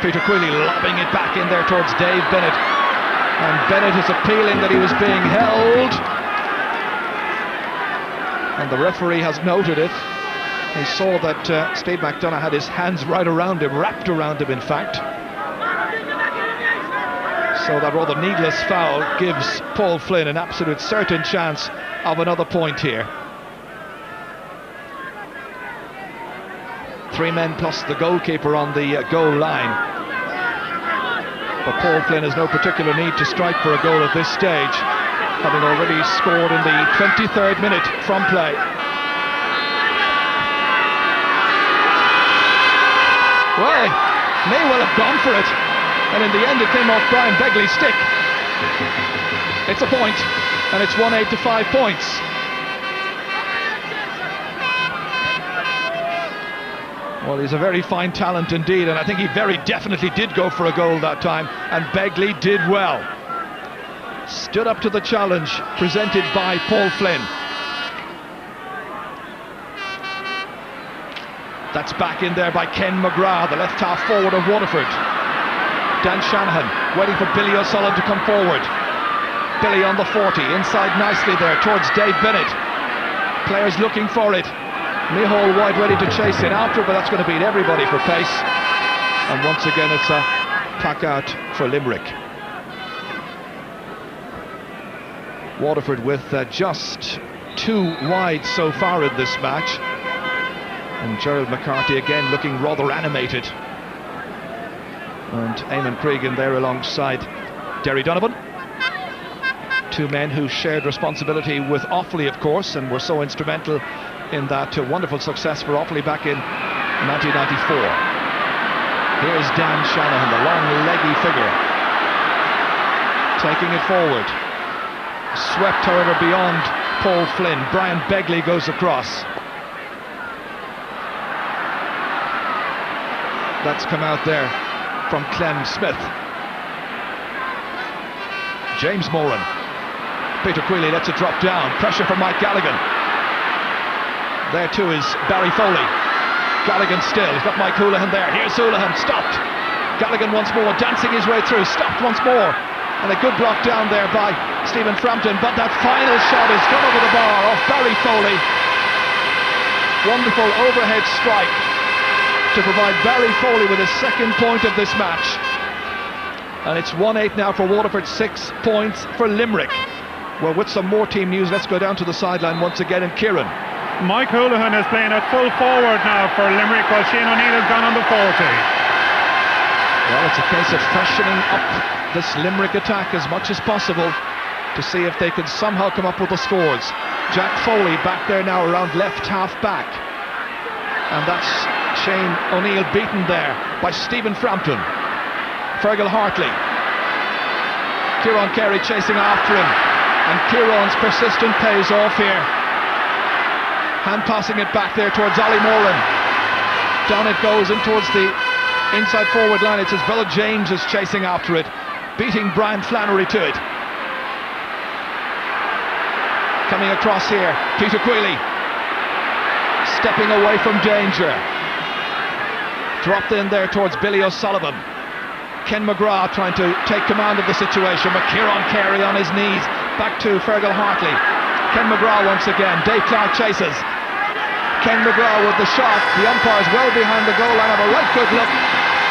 Peter Queally lobbing it back in there towards Dave Bennett. And Bennett is appealing that he was being held. And the referee has noted it. He saw that Steve McDonagh had his hands right around him, wrapped around him in fact. So that rather needless foul gives Paul Flynn an absolute certain chance of another point here. 3 men plus the goalkeeper on the goal line. But Paul Flynn has no particular need to strike for a goal at this stage, having already scored in the 23rd minute from play. Well, he may well have gone for it. And in the end it came off Brian Begley's stick. It's a point, and it's 1-8 to 5 points. Well, he's a very fine talent indeed, and I think he very definitely did go for a goal that time, and Begley did well. Stood up to the challenge presented by Paul Flynn. That's back in there by Ken McGrath, the left half forward of Waterford. Dan Shanahan waiting for Billy O'Sullivan to come forward. Billy on the 40, inside nicely there towards Dave Bennett. Players looking for it. Mihal wide ready to chase it after, but that's going to beat everybody for pace. And once again it's a pack out for Limerick. Waterford with just 2 wide so far in this match. And Gerald McCarthy again looking rather animated. And Eamon Cregan there alongside Derry Donovan. 2 men who shared responsibility with Offaly, of course, and were so instrumental in that wonderful success for Offaly back in 1994. Here's Dan Shanahan, the long leggy figure, taking it forward. Swept, however, beyond Paul Flynn. Brian Begley goes across. That's come out there from Clem Smith. James Moran. Peter Queally lets it drop down. Pressure from Mike Galligan. There too is Barry Foley. Galligan still. He's got Mike Houlihan there. Here's Houlihan. Stopped. Galligan once more, dancing his way through. Stopped once more. And a good block down there by Stephen Frampton. But that final shot has gone over the bar off Barry Foley. Wonderful overhead strike to provide Barry Foley with his 2nd point of this match. And it's 1-8 now for Waterford, 6 points for Limerick. Well, with some more team news, let's go down to the sideline once again in Kieran. Mike Houlihan is playing at full forward now for Limerick, while Shane O'Neill has gone on the 40. Well, it's a case of freshening up this Limerick attack as much as possible to see if they can somehow come up with the scores. Jack Foley back there now around left half back. And that's Shane O'Neill beaten there by Stephen Frampton. Fergal Hartley. Kieran Carey chasing after him. And Kieran's persistence pays off here. Hand passing it back there towards Ollie Moran. Down it goes in towards the inside forward line. It's his brother James is chasing after it, beating Brian Flannery to it. Coming across here, Peter Queally. Stepping away from danger. Dropped in there towards Billy O'Sullivan. Ken McGrath trying to take command of the situation, but Kieran Carey on his knees. Back to Fergal Hartley. Ken McGrath once again. Dave Clark chases. Ken McGrath with the shot. The umpire's well behind the goal line. Have a right good look.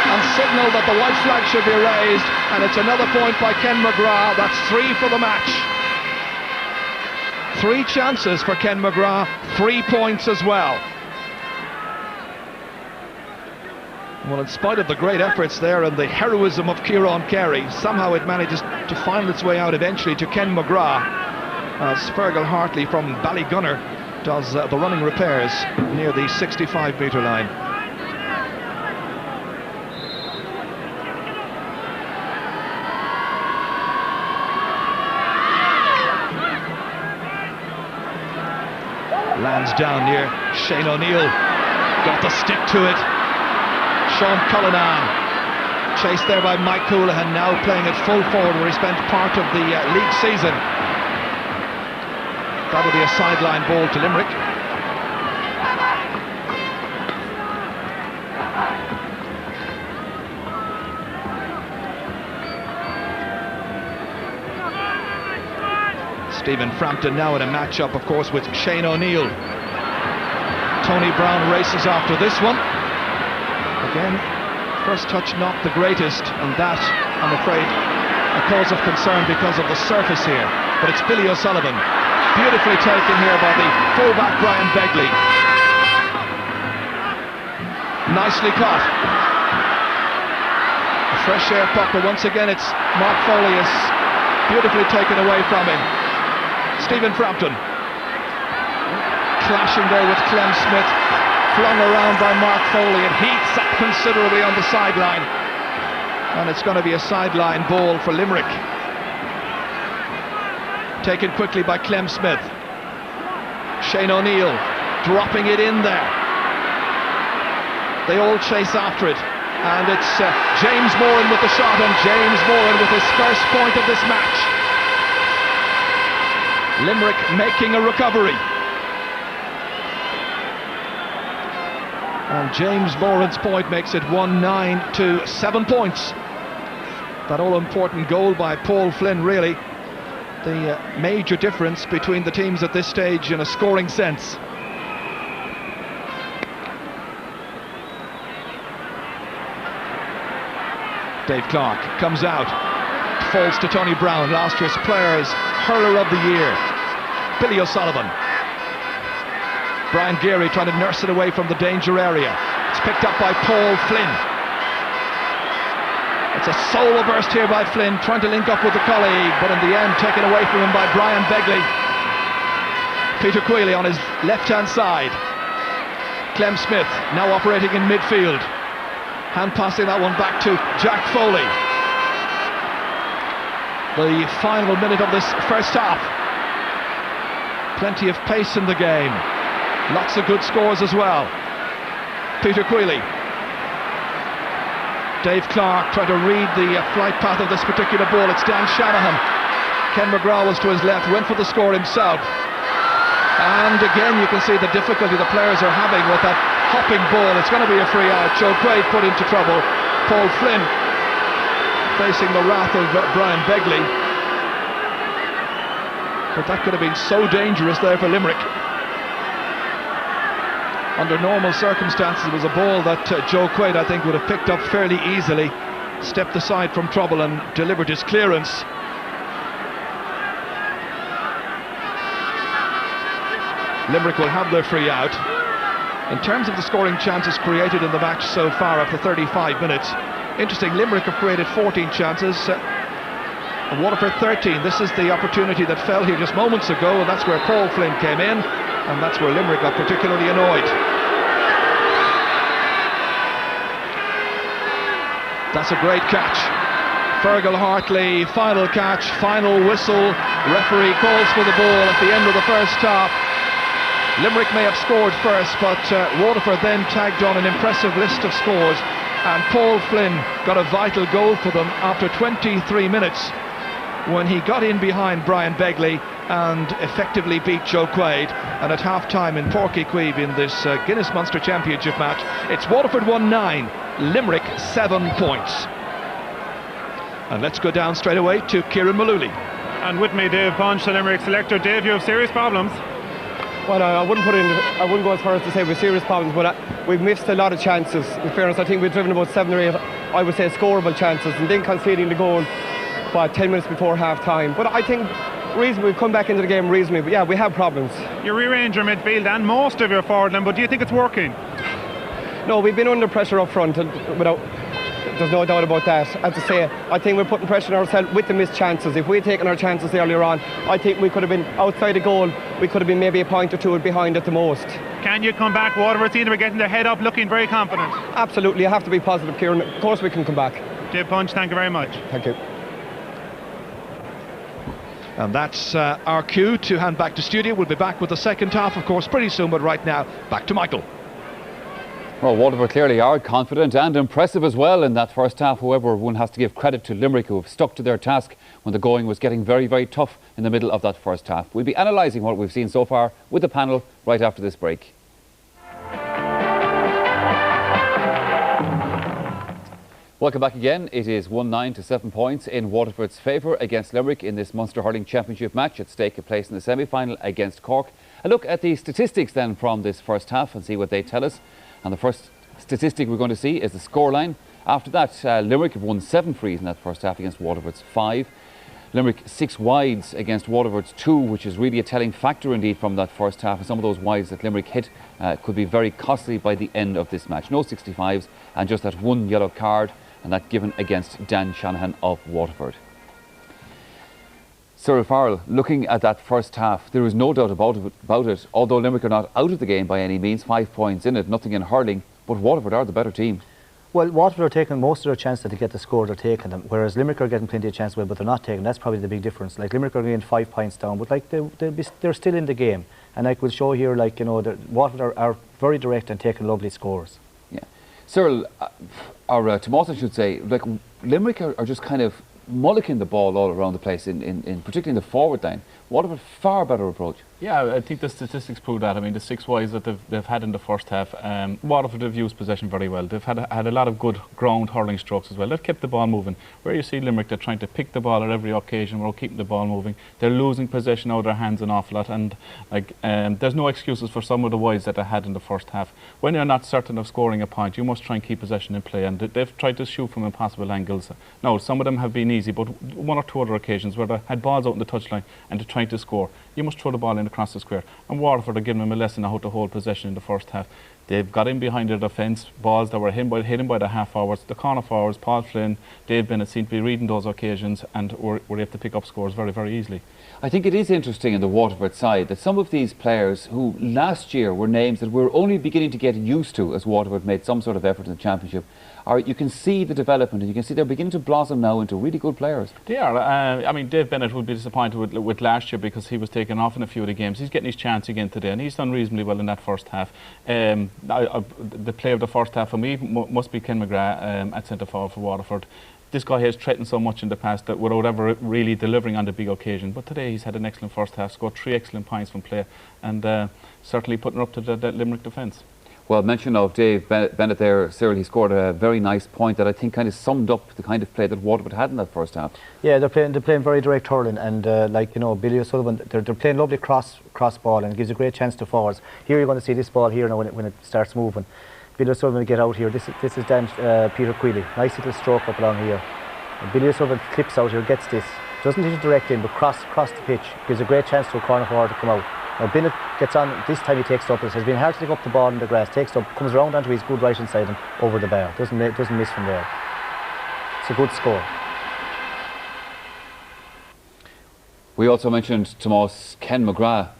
and signal that the white flag should be raised, and it's another point by Ken McGrath. That's 3 for the match. 3 chances for Ken McGrath, 3 points as well. Well, in spite of the great efforts there and the heroism of Kieran Carey, somehow it manages to find its way out eventually to Ken McGrath, as Fergal Hartley from Ballygunner does the running repairs near the 65-metre line. Lands down near Shane O'Neill, got the stick to it. Sean Cullinan, chased there by Mike Houlihan, now playing it full forward where he spent part of the league season. That'll be a sideline ball to Limerick. Stephen Frampton now in a match-up, of course, with Shane O'Neill. Tony Brown races after this one. Again, first touch not the greatest, and that, I'm afraid, a cause of concern because of the surface here. But it's Billy O'Sullivan, beautifully taken here by the fullback Brian Begley. Nicely caught. A fresh air puck, but once again it's Mark Foley is beautifully taken away from him. Stephen Frampton, clashing there with Clem Smith, flung around by Mark Foley. It heats up considerably on the sideline, and it's going to be a sideline ball for Limerick. Taken quickly by Clem Smith. Shane O'Neill dropping it in there. They all chase after it, and it's James Moran with the shot, and James Moran with his first point of this match. Limerick making a recovery. And James Moran's point makes it 1-9 to 7 points. That all-important goal by Paul Flynn, really the major difference between the teams at this stage in a scoring sense. Dave Clark comes out, falls to Tony Brown, last year's Players Hurler of the Year. Billy O'Sullivan. Brian Geary trying to nurse it away from the danger area. It's picked up by Paul Flynn. It's a solo burst here by Flynn, trying to link up with a colleague, but in the end taken away from him by Brian Begley. Peter Quealy on his left-hand side. Clem Smith now operating in midfield. Hand passing that one back to Jack Foley. The final minute of this first half. Plenty of pace in the game. Lots of good scores as well. Peter Quealy. Dave Clark trying to read the flight path of this particular ball. It's Dan Shanahan. Ken McGrath was to his left, went for the score himself. And again you can see the difficulty the players are having with that hopping ball. It's going to be a free out. Joe Quaid put into trouble. Paul Flynn facing the wrath of Brian Begley. But that could have been so dangerous there for Limerick. Under normal circumstances, it was a ball that Joe Quaid, I think, would have picked up fairly easily, stepped aside from trouble and delivered his clearance. Limerick will have their free out. In terms of the scoring chances created in the match so far after 35 minutes, interesting, Limerick have created 14 chances, and Waterford 13. This is the opportunity that fell here just moments ago, and that's where Paul Flynn came in, and that's where Limerick got particularly annoyed. That's a great catch. Fergal Hartley, final catch, final whistle. Referee calls for the ball at the end of the first half. Limerick may have scored first, but Waterford then tagged on an impressive list of scores, and Paul Flynn got a vital goal for them after 23 minutes when he got in behind Brian Begley and effectively beat Joe Quaid. And at half-time in Porky Queeve in this Guinness Munster Championship match, it's Waterford 1-9, Limerick 7 points. And let's go down straight away to Kieran Mullooly. And with me, Dave Punch, the Limerick selector. Dave, you have serious problems. Well, I wouldn't go as far as to say we've serious problems, but we've missed a lot of chances. In fairness, I think we've driven about 7 or 8 I would say, scoreable chances, and then conceding the goal, 10 minutes before half-time. But I think reasonably, we've come back into the game reasonably, but yeah, we have problems. You rearrange your midfield and most of your forward line, but do you think it's working? No, we've been under pressure up front, and there's no doubt about that. As I say, I think we're putting pressure on ourselves with the missed chances. If we'd taken our chances earlier on, I think we could have been outside the goal. We could have been maybe a point or two behind at the most. Can you come back? Waterford seem to be getting their head up, looking very confident. Absolutely, you have to be positive, Kieran. Of course we can come back. Dave Punch, thank you very much. Thank you. And that's our cue to hand back to studio. We'll be back with the second half, of course, pretty soon, but right now, back to Michael. Well, Waterford clearly are confident and impressive as well in that first half. However, one has to give credit to Limerick, who have stuck to their task when the going was getting very, very tough in the middle of that first half. We'll be analysing what we've seen so far with the panel right after this break. Welcome back again. It is 1-9 to 7 points in Waterford's favour against Limerick in this Munster Hurling Championship match. At stake a place in the semi-final against Cork. A look at the statistics then from this first half and see what they tell us. And the first statistic we're going to see is the scoreline. After that, Limerick have won 7 frees in that first half against Waterford's 5. Limerick 6 wides against Waterford's 2, which is really a telling factor indeed from that first half. And some of those wides that Limerick hit could be very costly by the end of this match. No 65s and just that 1 yellow card, and that given against Dan Shanahan of Waterford. Cyril Farrell, looking at that first half, there is no doubt about it. Although Limerick are not out of the game by any means, 5 points in it, nothing in hurling, but Waterford are the better team. Well, Waterford are taking most of their chances to get the score, they're taking them, whereas Limerick are getting plenty of chances, but they're not taking. That's probably the big difference. Like, Limerick are getting 5 points down, but like they're still in the game, and like we'll show here, like, you know, Waterford are very direct and taking lovely scores. Yeah, Cyril, or Tomas, I should say, like Limerick are just kind of mullicking the ball all around the place, in particularly in the forward line. Waterford, far better approach. Yeah, I think the statistics prove that. I mean, the 6 wides that they've had in the first half, Waterford have used possession very well. They've had a lot of good ground hurling strokes as well. They've kept the ball moving. Where you see Limerick, they're trying to pick the ball at every occasion while keeping the ball moving. They're losing possession out of their hands an awful lot, and like there's no excuses for some of the wides that they had in the first half. When you're not certain of scoring a point, you must try and keep possession in play, and they've tried to shoot from impossible angles. Now, some of them have been easy, but 1 or 2 other occasions where they had balls out in the touchline and they're trying to score, you must throw the ball in across the square. And Waterford are giving them a lesson on how to hold possession in the first half. They've got in behind their defence, balls that were hidden by the half forwards, the corner forwards, Paul Flynn, Dave Bennett seem to be reading those occasions and were able to pick up scores very, very easily. I think it is interesting in the Waterford side that some of these players who last year were names that we're only beginning to get used to as Waterford made some sort of effort in the Championship, you can see the development, and you can see they're beginning to blossom now into really good players. They are. I mean, Dave Bennett would be disappointed with last year because he was taken off in a few of the games. He's getting his chance again today, and he's done reasonably well in that first half. The player of the first half for me must be Ken McGrath at centre forward for Waterford. This guy has threatened so much in the past that without ever really delivering on the big occasion. But today he's had an excellent first half, scored 3 excellent points from play, and certainly putting her up to the Limerick defence. Well, mention of Dave Bennett there, Cyril, he scored a very nice point that I think kind of summed up the kind of play that Waterford had in that first half. Yeah, they're playing very direct hurling, and like, you know, Billy O'Sullivan, they're playing lovely cross ball, and it gives a great chance to forwards. Here you're going to see this ball here now when it starts moving. Billy O'Sullivan will get out here. This is Dan Peter Quealy. Nice little stroke up along here. And Billy O'Sullivan clips out here, gets this. Doesn't hit it direct in, but cross the pitch. Gives a great chance to a corner forward to come out. Now Bennett gets on, this time he takes it up. It has been hard to take up the ball in the grass, takes it up, comes around onto his good right hand side and over the bar. Doesn't miss from there. It's a good score. We also mentioned Tomas Ken McGrath,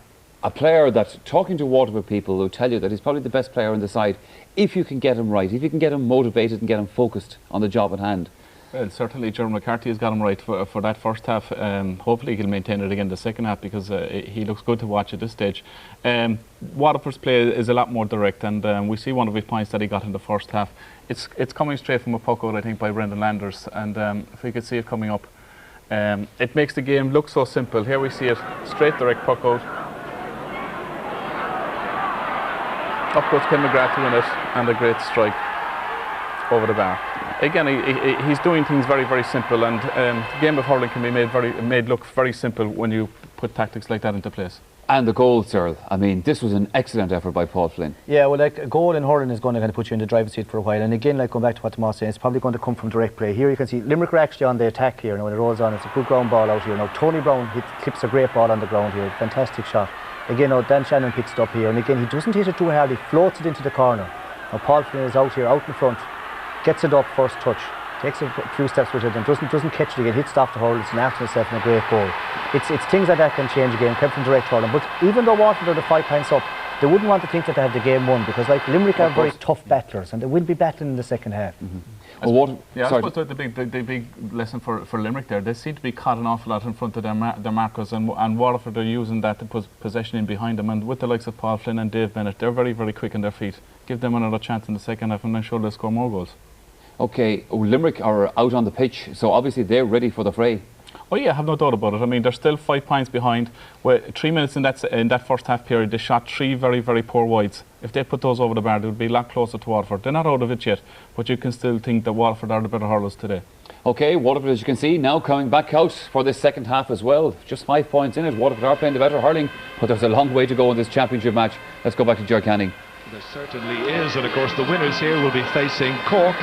a player that, talking to Waterford people, will tell you that he's probably the best player on the side if you can get him right, if you can get him motivated and get him focused on the job at hand. Well, certainly Gerald McCarthy has got him right for that first half. Hopefully he'll maintain it again the second half, because he looks good to watch at this stage. Waterford's play is a lot more direct, and we see one of his points that he got in the first half. It's coming straight from a puck out, I think, by Brendan Landers, and if we could see it coming up, it makes the game look so simple. Here we see it, straight direct puck out. Up goes Ken McGrath to win it, and a great strike over the bar. Again, he's doing things very, very simple, and the game of hurling can be made look very simple when you put tactics like that into place. And the goal, Cyril. I mean, this was an excellent effort by Paul Flynn. Yeah, well, like a goal in hurling is going to kind of put you in the driver's seat for a while. And again, like going back to what Tomas saying, it's probably going to come from direct play. Here you can see Limerick are actually on the attack here. Now when it rolls on, it's a good ground ball out here. Now Tony Brown clips a great ball on the ground here. Fantastic shot. Again, now Dan Shannon picks it up here. And again, he doesn't hit it too hard. He floats it into the corner. Now Paul Flynn is out here, out in front. Gets it up first touch. Takes a few steps with it and doesn't catch it again. Hits it off the hurl. It's an after itself and a great goal. It's things like that can change again. Come from direct hurling. But even though Waterford are the 5 points up, they wouldn't want to think that they have the game won, because like Limerick are very tough battlers and they will be battling in the second half. Well, I suppose the big lesson for Limerick there, they seem to be caught an awful lot in front of their markers, and Waterford are using that to put possession in behind them, and with the likes of Paul Flynn and Dave Bennett, they're very, very quick on their feet. Give them another chance in the second half and I'm sure they'll score more goals. Okay, Limerick are out on the pitch, so obviously they're ready for the fray. Oh yeah, I have no doubt about it. I mean, they're still 5 points behind. 3 minutes in that first half period, they shot 3 very, very poor wides. If they put those over the bar, they would be a lot closer to Waterford. They're not out of it yet, but you can still think that Waterford are the better hurlers today. Okay, Waterford, as you can see, now coming back out for this second half as well. Just 5 points in it. Waterford are playing the better hurling, but there's a long way to go in this championship match. Let's go back to Ger Canning. There certainly is, and of course the winners here will be facing Cork,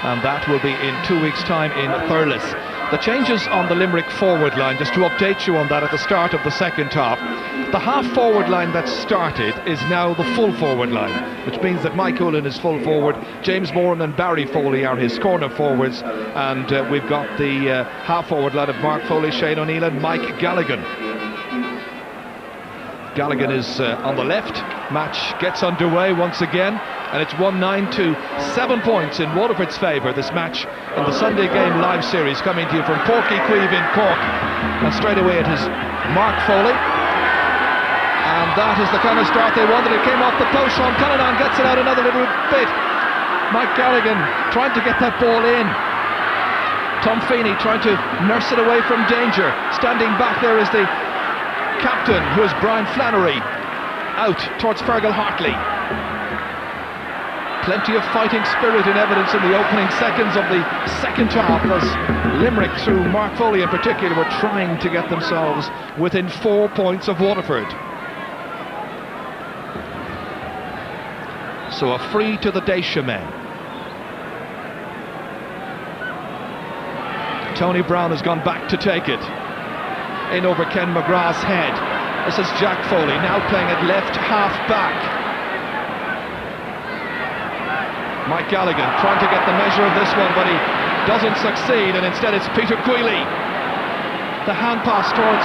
and that will be in 2 weeks' time in Thurles. The changes on the Limerick forward line, just to update you on that at the start of the second half. The half forward line that started is now the full forward line, which means that Mike Hoolan is full forward, James Moran and Barry Foley are his corner forwards, and we've got the half forward line of Mark Foley, Shane O'Neill and Mike Galligan. Galligan is on the left. Match gets underway once again, and it's 1-9 to 7 points in Waterford's favour. This match in the Sunday Game live series coming to you from Porky Queeve in Cork, and straight away it is Mark Foley, and that is the kind of start they wanted. It came off the post. Sean Cullinan gets it out another little bit. Mike Galligan trying to get that ball in. Tom Feeney trying to nurse it away from danger. Standing back there is the captain, who is Brian Flannery, out towards Fergal Hartley. Plenty of fighting spirit in evidence in the opening seconds of the second half, as Limerick, through Mark Foley in particular, were trying to get themselves within 4 points of Waterford. So a free to the Dacia men. Tony Brown has gone back to take it. In over Ken McGrath's head. This is Jack Foley now playing at left half back. Mike Galligan trying to get the measure of this one, but he doesn't succeed, and instead it's Peter Quealy. The hand pass towards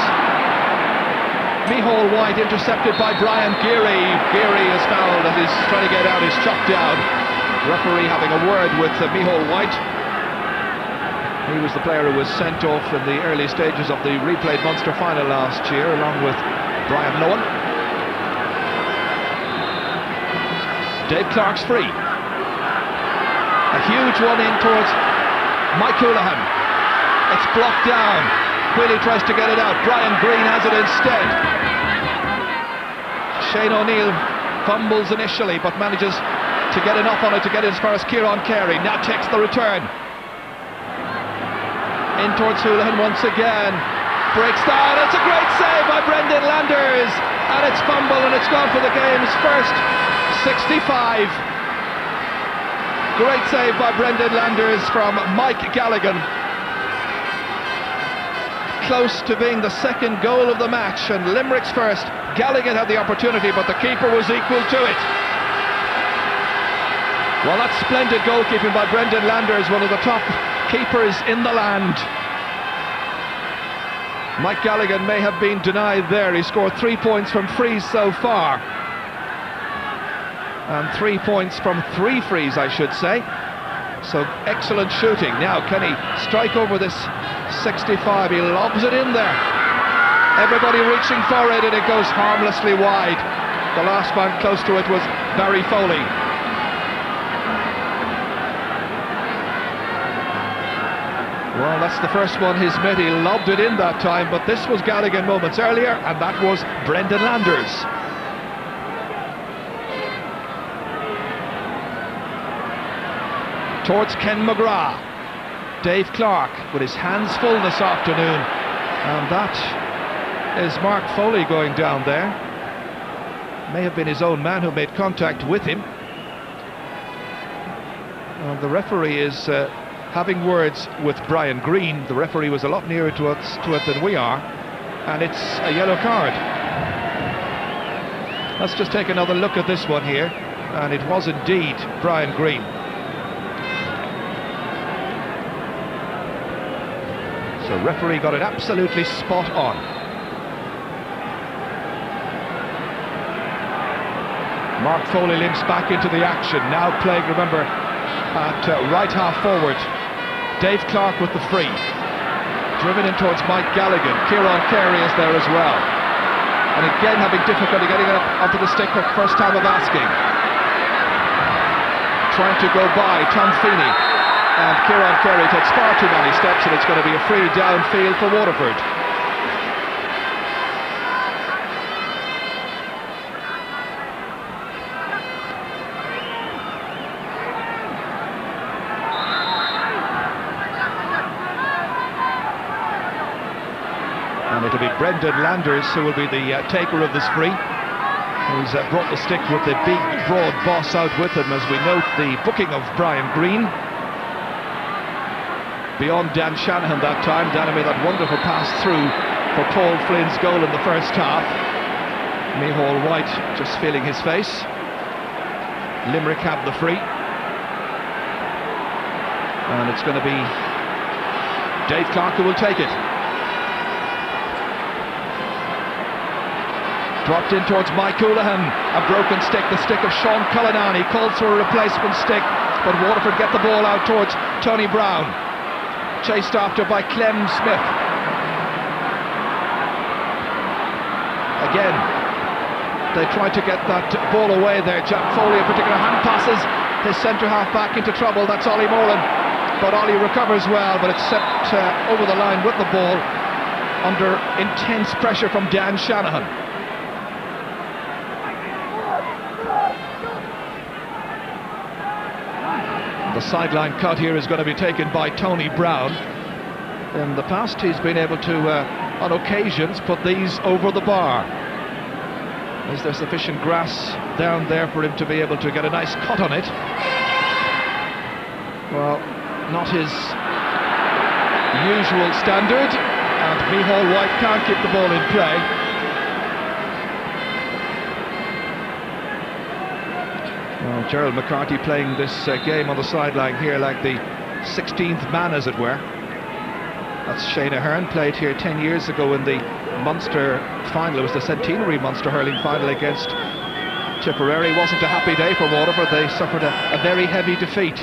Micheál White, intercepted by Brian Geary. Geary is fouled as he's trying to get out. He's chopped down. Referee having a word with Micheál White. He was the player who was sent off in the early stages of the replayed Munster final last year, along with Brian Lowen. Dave Clark's free. A huge one in towards Mike Houlihan. It's blocked down. Quealy tries to get it out. Brian Green has it instead. Shane O'Neill fumbles initially, but manages to get enough on it to get it as far as Kieran Carey. Now takes the return. In towards Houlihan once again, breaks down. It's a great save by Brendan Landers, and it's fumble, and it's gone for the game's first 65. Great save by Brendan Landers from Mike Galligan. Close to being the second goal of the match, and Limerick's first. Galligan had the opportunity, but the keeper was equal to it. Well, that's splendid goalkeeping by Brendan Landers, one of the top keepers in the land. Mike Galligan may have been denied there. He scored 3 points from frees so far, and 3 points from 3 frees, I should say. So excellent shooting. Now can he strike over this 65? He lobs it in there. Everybody reaching for it, and it goes harmlessly wide. The last man close to it was Barry Foley. Well, that's the first one he's made. He lobbed it in that time, but this was Galligan moments earlier, and that was Brendan Landers. Towards Ken McGrath. Dave Clark with his hands full this afternoon, and that is Mark Foley going down there. May have been his own man who made contact with him. And the referee is having words with Brian Green. The referee was a lot nearer to it than we are, and it's a yellow card. Let's just take another look at this one here, and it was indeed Brian Green. So referee got it absolutely spot on. Mark Foley limps back into the action, now playing, remember, at right half forward. Dave Clark with the free. Driven in towards Mike Galligan. Kieran Carey is there as well. And again having difficulty getting it up onto the stick for first time of asking. Trying to go by Tom Feeney. And Kieran Carey takes far too many steps, and it's going to be a free downfield for Waterford. And it'll be Brendan Landers who will be the taker of this free, who's brought the stick with the big broad boss out with him, as we note the booking of Brian Green. Beyond Dan Shanahan that time. Dan made that wonderful pass through for Paul Flynn's goal in the first half. Micheál White just feeling his face. Limerick have the free, and it's going to be Dave Clark who will take it. Dropped in towards Mike Houlihan, a broken stick, the stick of Sean Cullinan. He calls for a replacement stick, but Waterford get the ball out towards Tony Brown. Chased after by Clem Smith. Again, they try to get that ball away there. Jack Foley in particular hand passes his centre half back into trouble. That's Ollie Moran, but Ollie recovers well, but it's set over the line with the ball under intense pressure from Dan Shanahan. The sideline cut here is going to be taken by Tony Brown. In the past he's been able to, on occasions, put these over the bar. Is there sufficient grass down there for him to be able to get a nice cut on it? Well, not his usual standard, and Micheál White can't keep the ball in play. Well, Gerald McCarthy playing this game on the sideline here like the 16th man, as it were. That's Shane Ahern, played here 10 years ago in the Munster final. It was the centenary Munster hurling final against Tipperary. Wasn't a happy day for Waterford. They suffered a very heavy defeat.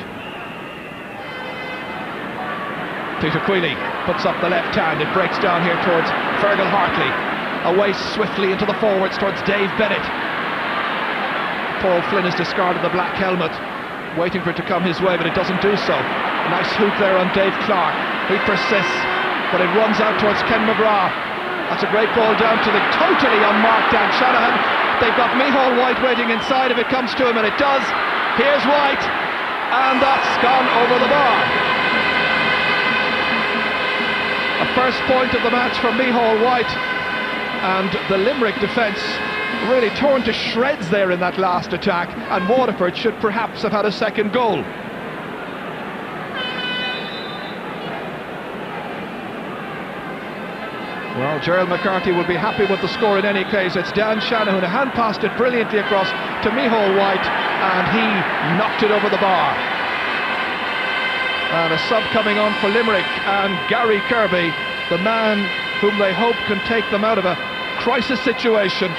Peter Queally puts up the left hand. It breaks down here towards Fergal Hartley. Away swiftly into the forwards towards Dave Bennett. Paul Flynn has discarded the black helmet, waiting for it to come his way, but it doesn't do so. A nice hoop there on Dave Clark. He persists, but it runs out towards Ken McGrath. That's a great ball down to the totally unmarked Dan Shanahan. They've got Micheál White waiting inside if it comes to him, and it does. Here's White, and that's gone over the bar. A first point of the match for Micheál White, and the Limerick defence really torn to shreds there in that last attack, and Waterford should perhaps have had a second goal. Well, Gerald McCarthy will be happy with the score in any case. It's Dan Shanahan who hand passed it brilliantly across to Micheál White, and he knocked it over the bar. And a sub coming on for Limerick, and Gary Kirby, the man whom they hope can take them out of a crisis situation.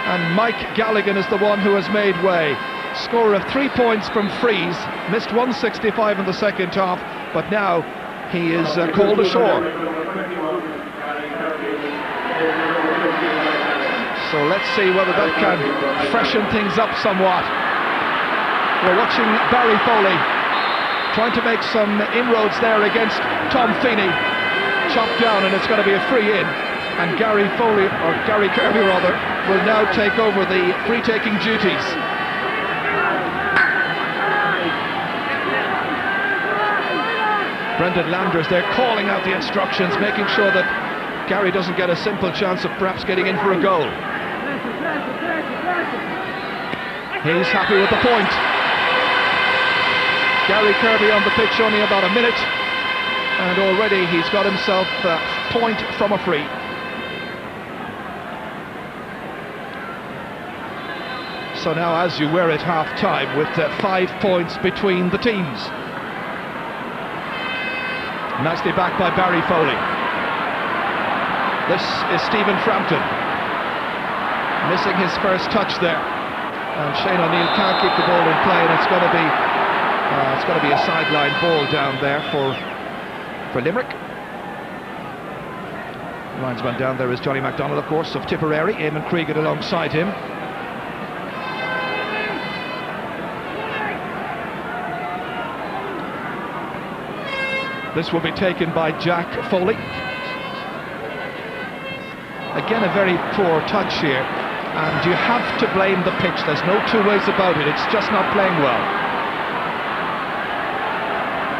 And Mike Galligan is the one who has made way. Scorer of 3 points from frees, missed 165 in the second half, but now he is called ashore. So let's see whether that can freshen things up somewhat. We're watching Barry Foley trying to make some inroads there against Tom Feeney. Chopped down, and it's going to be a free in. And Gary Foley, or Gary Kirby rather, will now take over the free-taking duties. Brendan Landers, they're calling out the instructions, making sure that Gary doesn't get a simple chance of perhaps getting in for a goal. He's happy with the point. Gary Kirby on the pitch only about a minute, and already he's got himself a point from a free. So now, as you were at half-time, with 5 points between the teams. Nicely back by Barry Foley. This is Stephen Frampton, missing his first touch there, and Shane O'Neill can't keep the ball in play, and it's going to be a sideline ball down there for Limerick. Linesman down there is Johnny MacDonald, of course, of Tipperary. Eamon Cregan alongside him. This will be taken by Jack Foley. Again, a very poor touch here, and you have to blame the pitch. There's no two ways about it. It's just not playing well.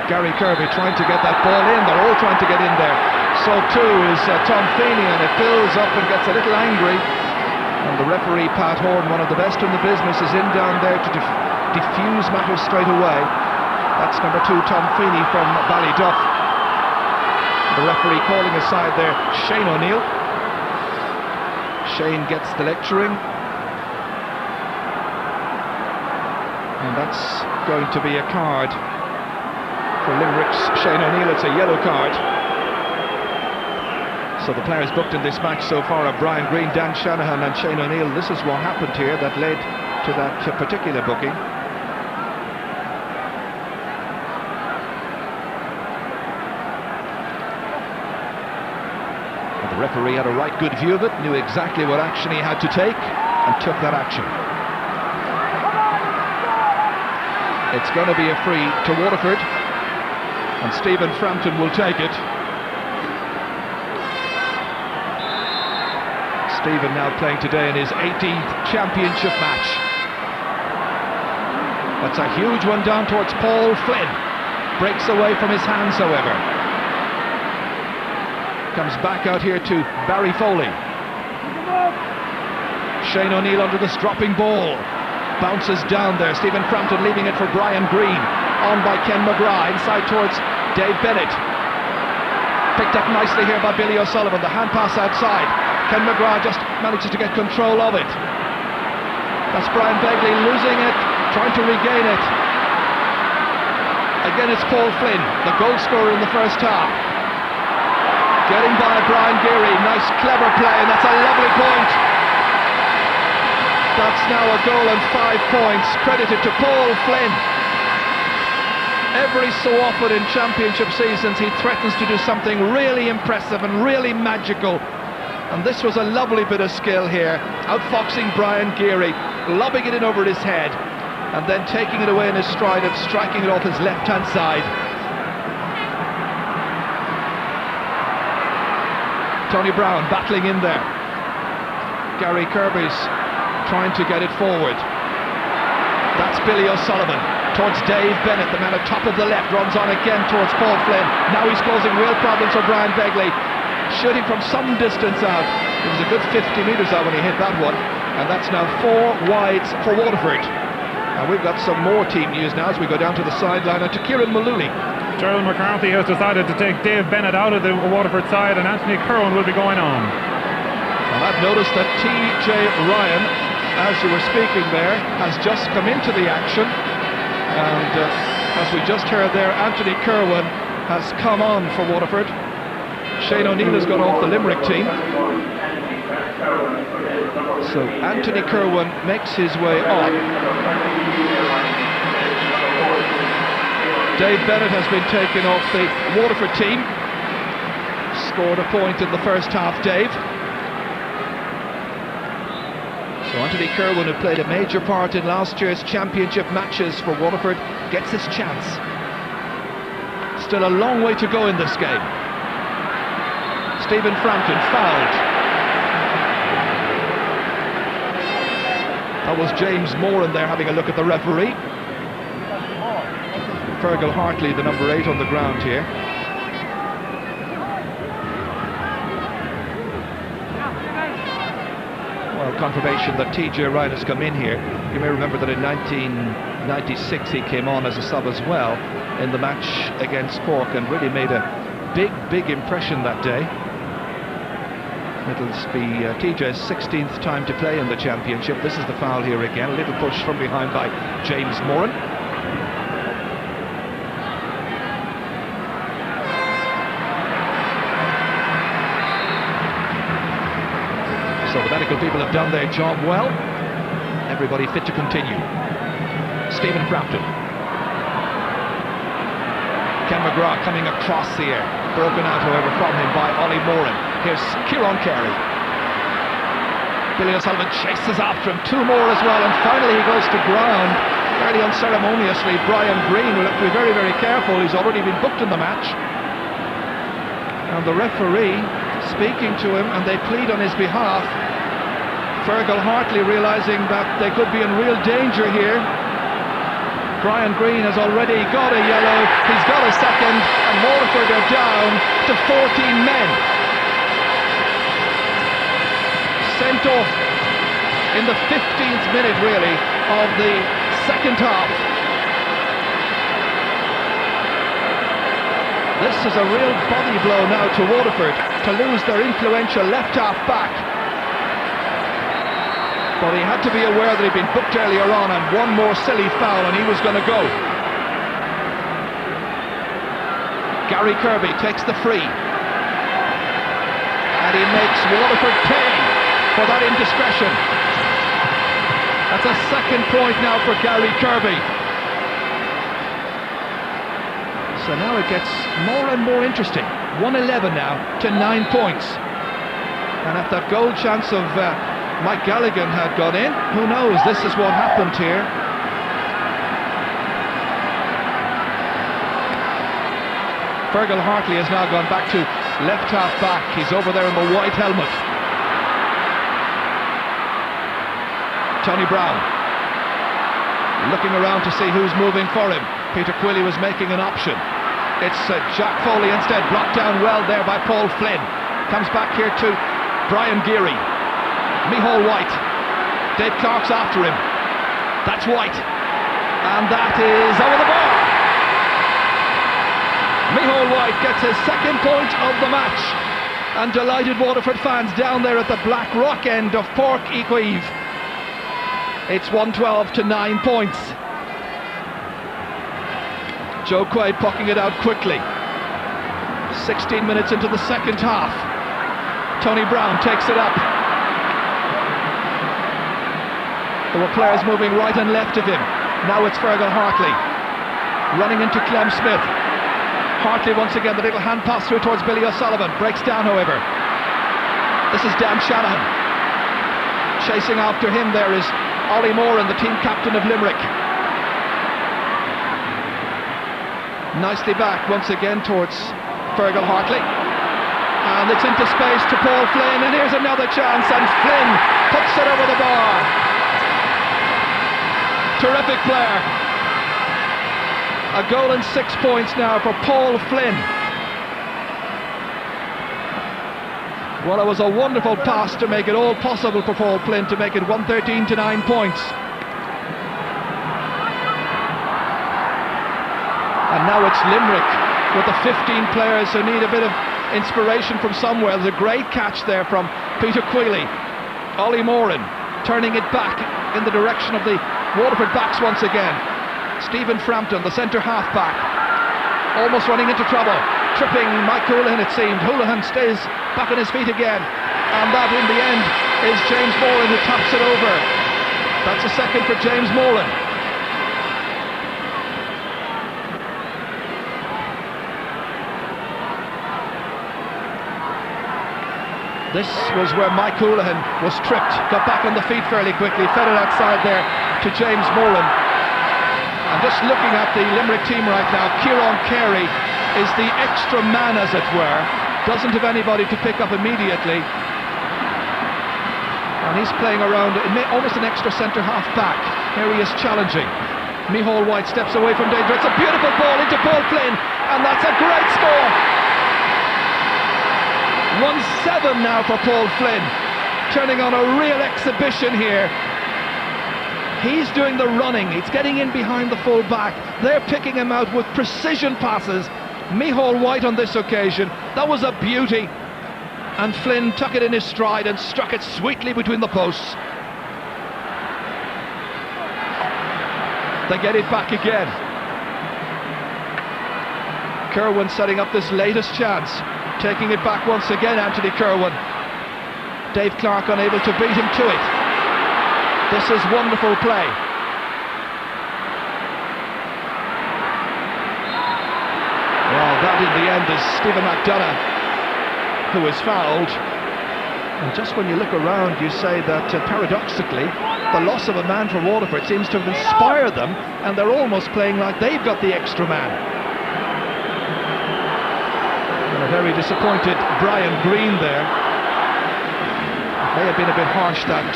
Gary Kirby trying to get that ball in. They're all trying to get in there. So too is Tom Feeney, and it builds up and gets a little angry. And the referee, Pat Horn, one of the best in the business, is in down there to diffuse matters straight away. That's number 2, Tom Feeney from Ballyduff. The referee calling aside there, Shane O'Neill. Shane gets the lecturing. And that's going to be a card for Limerick's Shane O'Neill. It's a yellow card. So the players booked in this match so far are Brian Green, Dan Shanahan and Shane O'Neill. This is what happened here that led to that particular booking. The referee had a right good view of it, knew exactly what action he had to take, and took that action. It's going to be a free to Waterford, and Stephen Frampton will take it. Stephen now playing today in his 18th championship match. That's a huge one down towards Paul Flynn. Breaks away from his hands, however. Comes back out here to Barry Foley. Shane O'Neill under this dropping ball. Bounces down there. Stephen Frampton leaving it for Brian Green. On by Ken McGrath. Inside towards Dave Bennett. Picked up nicely here by Billy O'Sullivan. The hand pass outside. Ken McGrath just manages to get control of it. That's Brian Begley losing it. Trying to regain it. Again it's Paul Flynn, the goal scorer in the first half. Getting by Brian Geary, nice clever play, and that's a lovely point. That's now a goal and 5 points, credited to Paul Flynn. Every so often in championship seasons he threatens to do something really impressive and really magical. And this was a lovely bit of skill here, outfoxing Brian Geary, lobbing it in over his head, and then taking it away in his stride and striking it off his left-hand side. Tony Brown battling in there. Gary Kirby's trying to get it forward. That's Billy O'Sullivan towards Dave Bennett, the man at top of the left, runs on again towards Paul Flynn. Now he's causing real problems for Brian Begley, shooting from some distance out. It was a good 50 metres out when he hit that one, and that's now 4 wides for Waterford. And we've got some more team news now as we go down to the sideline and to Kieran Maloney. Gerald McCarthy has decided to take Dave Bennett out of the Waterford side, and Anthony Curran will be going on. And I've noticed that TJ Ryan, as you were speaking there, has just come into the action, and as we just heard there, Anthony Curran has come on for Waterford. Shane O'Neill has gone off the Limerick team, so Anthony Curran makes his way on. Dave Bennett has been taken off the Waterford team. Scored a point in the first half, Dave. So Anthony Curran, who played a major part in last year's championship matches for Waterford, gets his chance. Still a long way to go in this game. Stephen Frampton fouled. That was James Moore in there having a look at the referee. Fergal Hartley, the number 8 on the ground here. Well, confirmation that TJ Ryan has come in here. You may remember that in 1996 he came on as a sub as well in the match against Cork and really made a big impression that day. It'll be TJ's 16th time to play in the championship. This is the foul here again. A little push from behind by James Moran. So the medical people have done their job well. Everybody fit to continue. Stephen Frampton. Ken McGrath coming across the air. Broken out, however, from him by Ollie Moran. Here's Kieran Carey. Billy O'Sullivan chases after him. Two more as well, and finally he goes to ground. Fairly unceremoniously, Brian Green will have to be very, very careful. He's already been booked in the match. And the referee speaking to him, and they plead on his behalf. Fergal Hartley realising that they could be in real danger here. Brian Green has already got a yellow, he's got a second, and Waterford are down to 14 men. Sent off in the 15th minute, really, of the second half. This is a real body blow now to Waterford, to lose their influential left half back. But he had to be aware that he'd been booked earlier on, and one more silly foul and he was going to go. Gary Kirby takes the free. And he makes Waterford pay for that indiscretion. That's a second point now for Gary Kirby. So now it gets more and more interesting. 1-11 now to 9 points. And if that goal chance of Mike Galligan had got in, who knows, this is what happened here. Fergal Hartley has now gone back to left half back. He's over there in the white helmet. Tony Brown looking around to see who's moving for him. Peter Quilly was making an option. It's Jack Foley instead, blocked down well there by Paul Flynn. Comes back here to Brian Geary. Micheál White. Dave Clark's after him. That's White. And that is over the bar. Micheál White gets his second point of the match. And delighted Waterford fans down there at the Black Rock end of Páirc Uí Chaoimh. It's 1-12 to 9 points. Joe Quaid pucking it out quickly. 16 minutes into the second half. Tony Brown takes it up. There were players moving right and left of him. Now it's Fergal Hartley running into Clem Smith. Hartley once again, the little hand pass through towards Billy O'Sullivan. Breaks down, however. This is Dan Shanahan. Chasing after him there is Ollie Moran, the team captain of Limerick. Nicely back once again towards Fergal Hartley. And it's into space to Paul Flynn, and here's another chance, and Flynn puts it over the bar. Terrific player. A goal and 6 points now for Paul Flynn. Well, it was a wonderful pass to make it all possible for Paul Flynn to make it 113 to 9 points. And now it's Limerick with the 15 players who need a bit of inspiration from somewhere. There's a great catch there from Peter Quilly. Ollie Moran turning it back in the direction of the Waterford backs once again. Stephen Frampton, the centre half back, almost running into trouble. Tripping Mike Houlihan, it seemed. Houlihan stays back on his feet again. And that in the end is James Moran who taps it over. That's a second for James Moran. This was where Mike Houlihan was tripped, got back on the feet fairly quickly, fed it outside there to James Moran. And just looking at the Limerick team right now, Kieran Carey is the extra man, as it were. Doesn't have anybody to pick up immediately. And he's playing around, almost an extra centre half back. Here he is challenging. Micheál White steps away from danger. It's a beautiful ball into Paul Flynn, and that's a great score. 1-7 now for Paul Flynn. turning on a real exhibition here. He's doing the running, he's getting in behind the full back. They're picking him out with precision passes. Micheál White on this occasion, that was a beauty. And Flynn took it in his stride and struck it sweetly between the posts. They get it back again. Kerwin setting up this latest chance. Taking it back once again, Anthony Kerwin. Dave Clark unable to beat him to it. This is wonderful play. Well, that in the end is Stephen McDonagh, who is fouled. And just when you look around, you say that paradoxically, the loss of a man for Waterford seems to have inspired them, and they're almost playing like they've got the extra man. And a very disappointed Brian Green there. May have been a bit harsh, that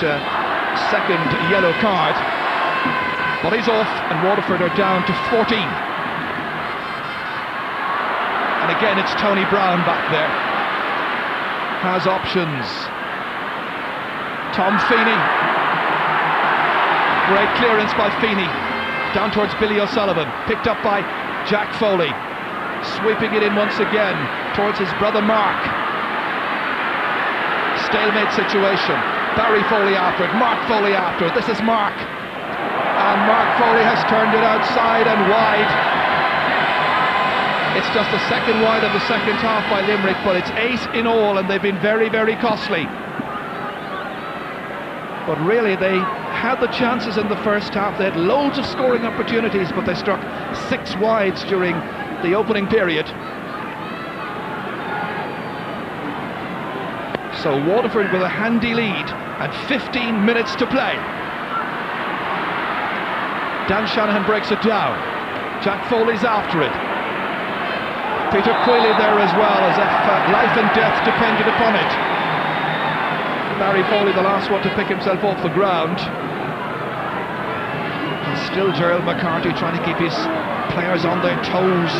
second yellow card, but he's off and Waterford are down to 14. And again it's Tony Brown back there, has options. Tom Feeney, great clearance by Feeney, down towards Billy O'Sullivan, picked up by Jack Foley, sweeping it in once again towards his brother Mark. Stalemate situation. Barry Foley after it, Mark Foley after it. This is Mark. And Mark Foley has turned it outside and wide. It's just the second wide of the second half by Limerick, but it's 8 in all, and they've been very, very costly. But really, they had the chances in the first half. They had loads of scoring opportunities, but they struck 6 wides during the opening period. So Waterford with a handy lead and 15 minutes to play. Dan Shanahan breaks it down. Jack Foley's after it. Peter Queally there as well, as if life and death depended upon it. Barry Foley the last one to pick himself off the ground. And still Gerald McCarthy trying to keep his players on their toes.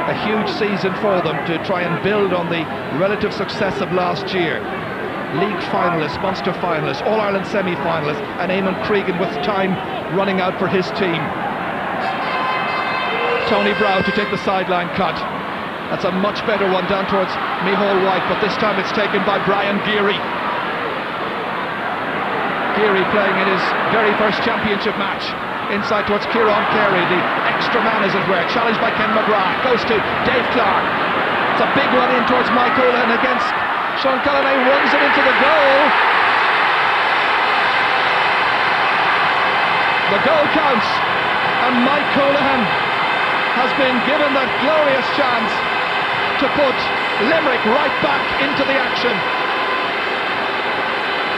A huge season for them to try and build on the relative success of last year. League finalists, Munster finalists, All-Ireland semi-finalists, and Eamon Cregan with time running out for his team. Tony Brown to take the sideline cut. That's a much better one down towards Micheál White, but this time it's taken by Brian Geary. Geary playing in his very first championship match. Inside towards Kieran Carey, the extra man as it were, challenged by Ken McGrath, goes to Dave Clark. It's a big one in towards Mike Houlihan against Sean Cullinay, runs it into the goal. The goal counts, and Mike Houlihan has been given that glorious chance to put Limerick right back into the action.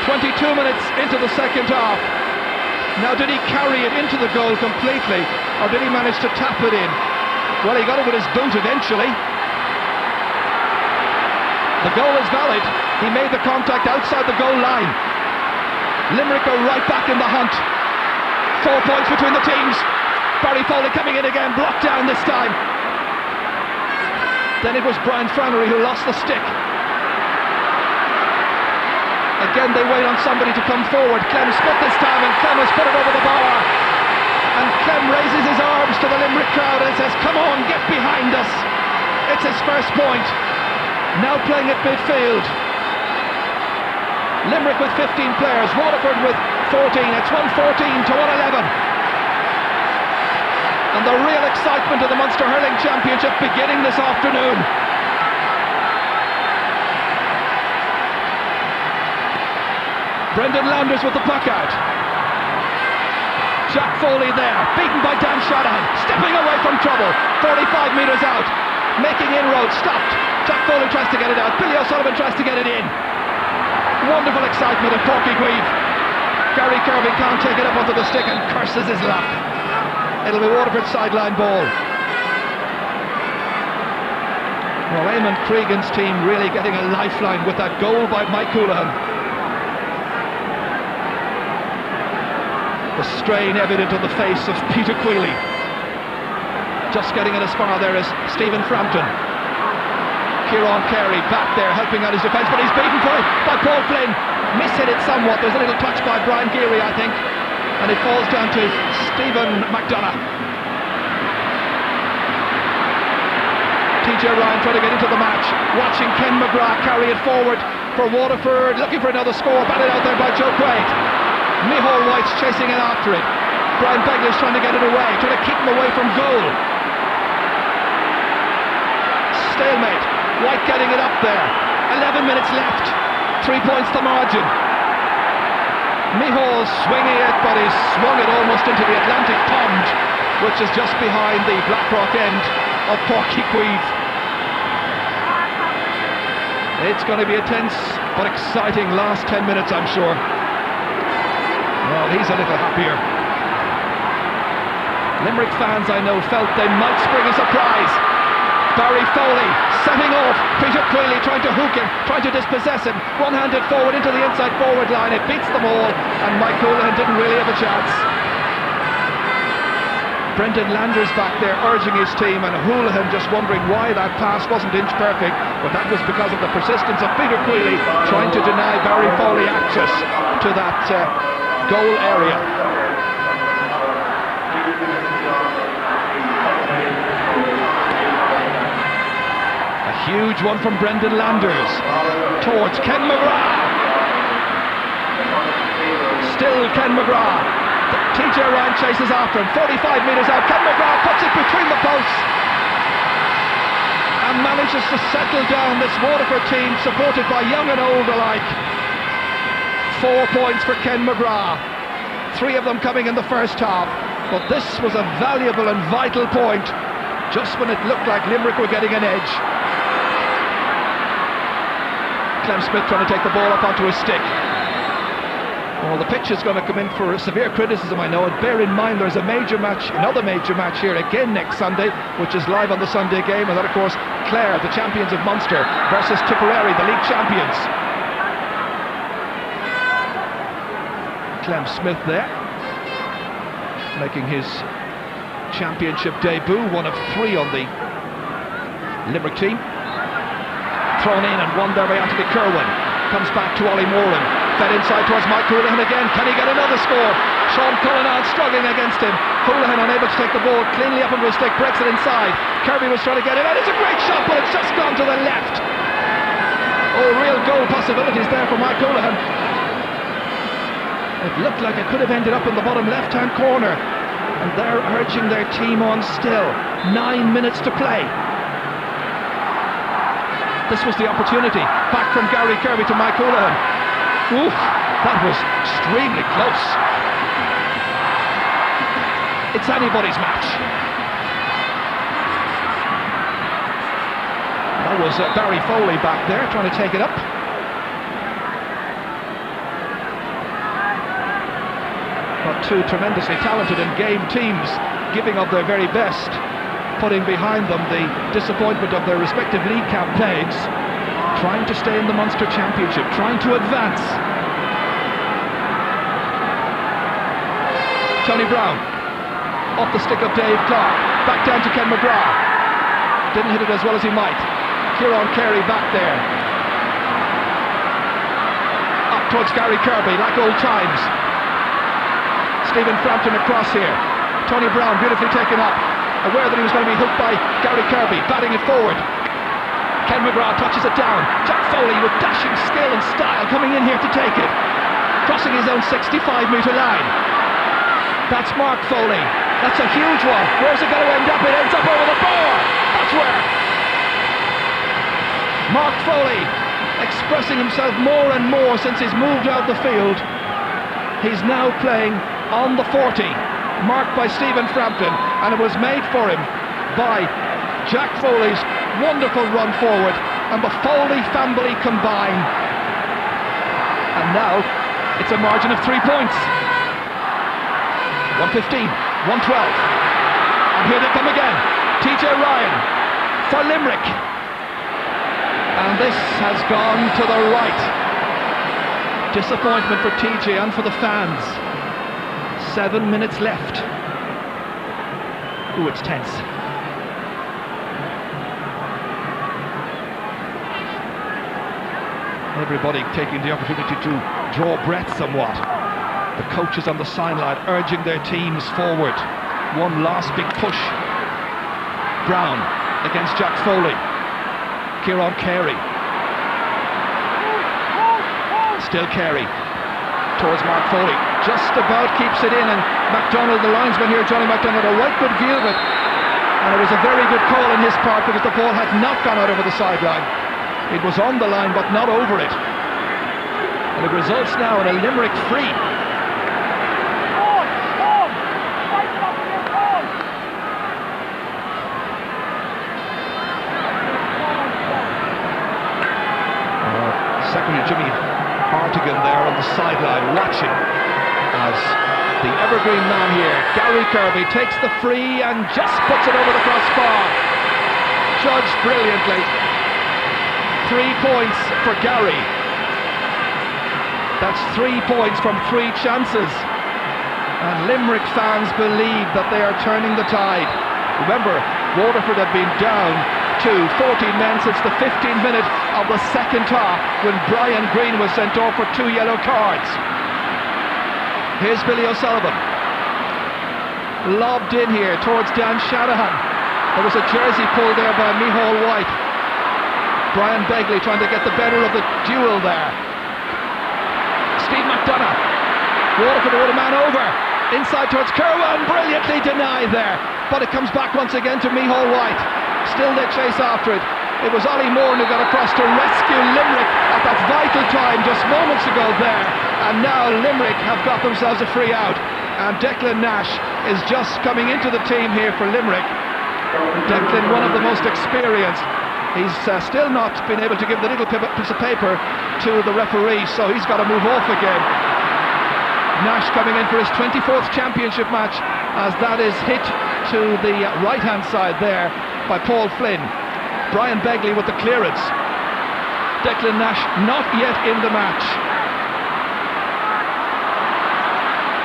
22 minutes into the second half. Now, did he carry it into the goal completely, or did he manage to tap it in? Well, he got it with his boot eventually. The goal is valid. He made the contact outside the goal line. Limerick are right back in the hunt. 4 points between the teams. Barry Foley coming in again, blocked down this time. Then it was Brian Flannery who lost the stick. Again, they wait on somebody to come forward. Clem split this time, and Clem has put it over the bar. And Clem raises his arms to the Limerick crowd and says, "Come on, get behind us." It's his first point. Now playing at midfield. Limerick with 15 players, Waterford with 14. It's 114 to 111. And the real excitement of the Munster Hurling Championship beginning this afternoon. Brendan Landers with the puck out. Jack Foley there, beaten by Dan Shanahan, stepping away from trouble, 45 metres out, making inroads, stopped. Jack Foley tries to get it out, Billy O'Sullivan tries to get it in. Wonderful excitement at Porky Grieve. Gary Kirby can't take it up onto the stick and curses his luck. It'll be Waterford's sideline ball. Well, Eamon Cregan's team really getting a lifeline with that goal by Mike Houlihan. The strain evident on the face of Peter Queally. Just getting it as far there as Stephen Frampton. Kieran Carey back there helping out his defence, but he's beaten for it by Paul Flynn. Mishit it somewhat. There's a little touch by Brian Geary, I think, and it falls down to Stephen McDonough. TJ Ryan trying to get into the match, watching Ken McGrath carry it forward for Waterford, looking for another score, batted out there by Joe Quaid. Micheál White's chasing it after it. Brian Begley's trying to get it away, trying to keep him away from goal. Stalemate, White getting it up there. 11 minutes left, 3 points the margin. Micheál swinging it, but he's swung it almost into the Atlantic Pond, which is just behind the Blackrock end of Porky Queeve. It's going to be a tense but exciting last 10 minutes, I'm sure. Well, he's a little happier. Limerick fans, I know, felt they might spring a surprise. Barry Foley setting off, Peter Queally trying to hook him, trying to dispossess him, one-handed forward into the inside forward line. It beats them all, and Mike Houlihan didn't really have a chance. Brendan Landers back there urging his team, and Houlihan just wondering why that pass wasn't inch perfect, but that was because of the persistence of Peter Queally trying to deny Barry Foley access to that goal area. A huge one from Brendan Landers towards Ken McGrath. Still Ken McGrath. TJ Ryan chases after him, 45 metres out. Ken McGrath puts it between the posts and manages to settle down this Waterford team, supported by young and old alike. 4 points for Ken McGrath, 3 of them coming in the first half, but this was a valuable and vital point just when it looked like Limerick were getting an edge. Clem Smith trying to take the ball up onto his stick. Well, the pitch is going to come in for severe criticism, I know, and bear in mind there's a major match, another major match here again next Sunday, which is live on the Sunday game, and that of course Clare, the champions of Munster, versus Tipperary, the league champions. Clem Smith there, making his championship debut, one of 3 on the Limerick team. Thrown in and won their way out to the Kerwin. Comes back to Ollie Moran. Fed inside towards Mike Houlihan again. Can he get another score? Sean Cullinan struggling against him. Houlihan unable to take the ball cleanly up into his stick, breaks it inside. Kirby was trying to get it, and it's a great shot, but it's just gone to the left. Oh, real goal possibilities there for Mike Houlihan. It looked like it could have ended up in the bottom left-hand corner, and they're urging their team on still. 9 minutes to play. This was the opportunity. Back from Gary Kirby to Mike Houlihan. Oof, that was extremely close. It's anybody's match. That was Barry Foley back there trying to take it up. But 2 tremendously talented and game teams giving of their very best, putting behind them the disappointment of their respective league campaigns, trying to stay in the Munster Championship, trying to advance. Tony Brown, off the stick of Dave Clark, back down to Ken McGrath. Didn't hit it as well as he might. Kieran Carey back there. Up towards Gary Kirby, like old times. Stephen Frampton across here. Tony Brown beautifully taken up, aware that he was going to be hooked by Gary Kirby, batting it forward. Ken McGrath touches it down. Jack Foley with dashing skill and style coming in here to take it. Crossing his own 65-metre line. That's Mark Foley. That's a huge one. Where's it going to end up? It ends up over the bar. That's where. Mark Foley expressing himself more and more since he's moved out the field. He's now playing on the 40, marked by Stephen Frampton, and it was made for him by Jack Foley's wonderful run forward and the Foley family combine. And now it's a margin of 3 points. 115, 112, and here they come again. TJ Ryan for Limerick, and this has gone to the right. Disappointment for TJ and for the fans. 7 minutes left. Ooh, it's tense. Everybody taking the opportunity to draw breath somewhat. The coaches on the sideline urging their teams forward. One last big push. Brown against Jack Foley. Kieran Carey. Still Carey towards Mark Foley. Just about keeps it in, and MacDonald, the linesman here, Johnny MacDonald, a right good view of it. And it was a very good call in his part because the ball had not gone out over the sideline. It was on the line but not over it. And it results now in a Limerick free. Secretary Jimmy Hartigan there on the sideline watching as the evergreen man here, Gary Kirby, takes the free and just puts it over the crossbar. Judged brilliantly. 3 points for Gary. That's 3 points from 3 chances. And Limerick fans believe that they are turning the tide. Remember, Waterford had been down to 14 men since the 15th minute of the second half when Brian Green was sent off for 2 yellow cards. Here's Billy O'Sullivan. Lobbed in here towards Dan Shanahan. There was a jersey pulled there by Micheál White. Brian Begley trying to get the better of the duel there. Steve McDonough. Waterford with a man over. Inside towards Kerwan. Brilliantly denied there. But it comes back once again to Micheál White. Still they chase after it. It was Ollie Moore who got across to rescue Limerick at that vital time just moments ago there. And now Limerick have got themselves a free out. And Declan Nash is just coming into the team here for Limerick. Declan, one of the most experienced. He's still not been able to give the little piece of paper to the referee, so he's got to move off again. Nash coming in for his 24th championship match as that is hit to the right-hand side there by Paul Flynn. Brian Begley with the clearance. Declan Nash not yet in the match.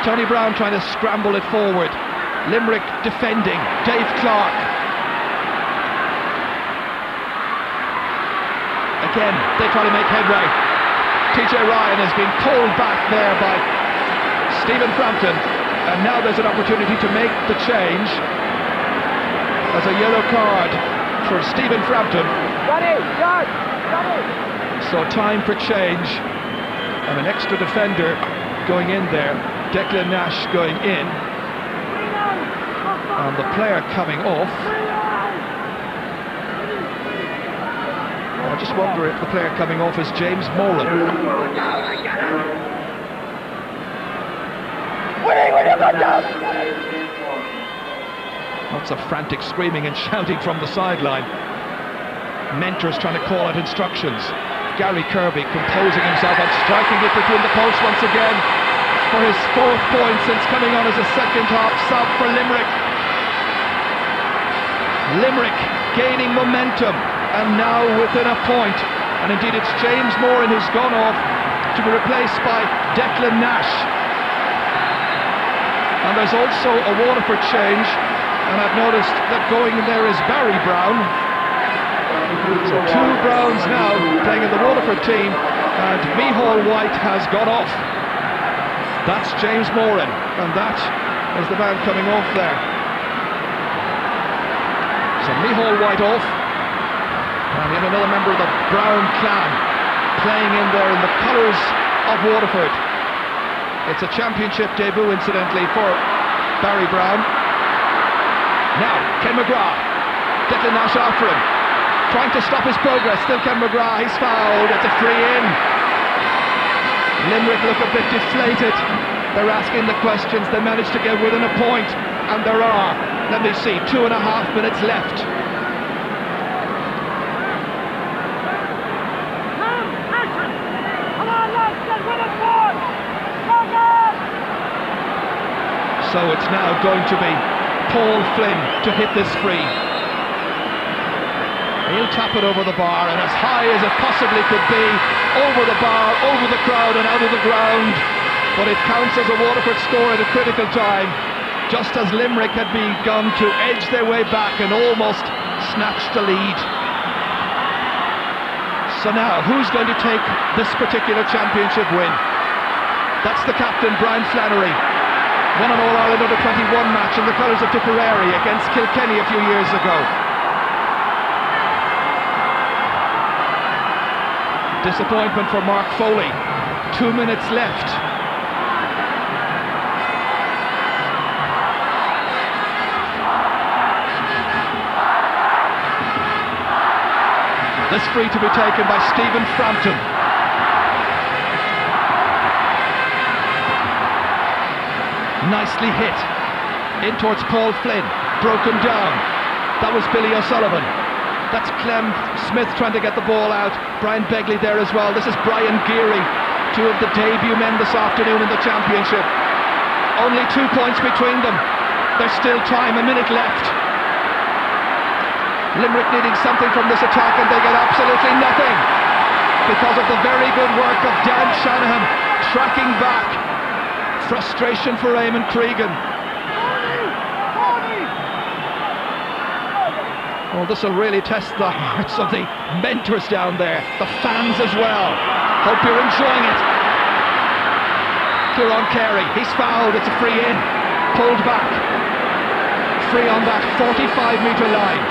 Tony Brown trying to scramble it forward. Limerick defending. Dave Clark. Again, they try to make headway. TJ Ryan has been pulled back there by Stephen Frampton, and now there's an opportunity to make the change. As a yellow card for Stephen Frampton. So time for change, and an extra defender going in there. Declan Nash going in, and the player coming off. I just wonder if the player coming off is James Moran. Lots of frantic screaming and shouting from the sideline. Mentors trying to call out instructions. Gary Kirby composing himself and striking it between the posts once again for his 4th point since coming on as a second half sub for Limerick. Limerick gaining momentum and now within a point. And indeed it's James Moran who's gone off to be replaced by Declan Nash. And there's also a Waterford change, and I've noticed that going there is Barry Brown. So 2 Browns now playing in the Waterford team, and Micheál White has gone off. That's James Moran, and that is the man coming off there. So Micheál White off, and yet another member of the Brown clan playing in there in the colours of Waterford. It's a championship debut, incidentally, for Barry Brown. Now, Ken McGrath. Declan Nash after him. Trying to stop his progress. Still Ken McGrath. He's fouled. It's a free in. Limerick look a bit deflated. They're asking the questions. They managed to get within a point. And there are, let me see, 2.5 minutes left. So it's now going to be Paul Flynn to hit this free. He'll tap it over the bar, and as high as it possibly could be, over the bar, over the crowd and out of the ground. But it counts as a Waterford score at a critical time, just as Limerick had begun to edge their way back and almost snatched the lead. So now, who's going to take this particular championship win? That's the captain, Brian Flannery. Won an All-Ireland Under-21 match in the colours of Tipperary against Kilkenny a few years ago. Disappointment for Mark Foley. 2 minutes left. This free to be taken by Stephen Frampton. Nicely hit. In towards Paul Flynn. Broken down. That was Billy O'Sullivan. That's Clem Smith trying to get the ball out. Brian Begley there as well. This is Brian Geary. Two of the debut men this afternoon in the championship. Only 2 points between them. There's still time, a minute left. Limerick needing something from this attack, and they get absolutely nothing because of the very good work of Dan Shanahan tracking back. Frustration for Eamon Cregan. Well, this will really test the hearts of the mentors down there, the fans as well. Hope you're enjoying it. Kieran Carey, he's fouled, it's a free in, pulled back. Free on that 45-metre line.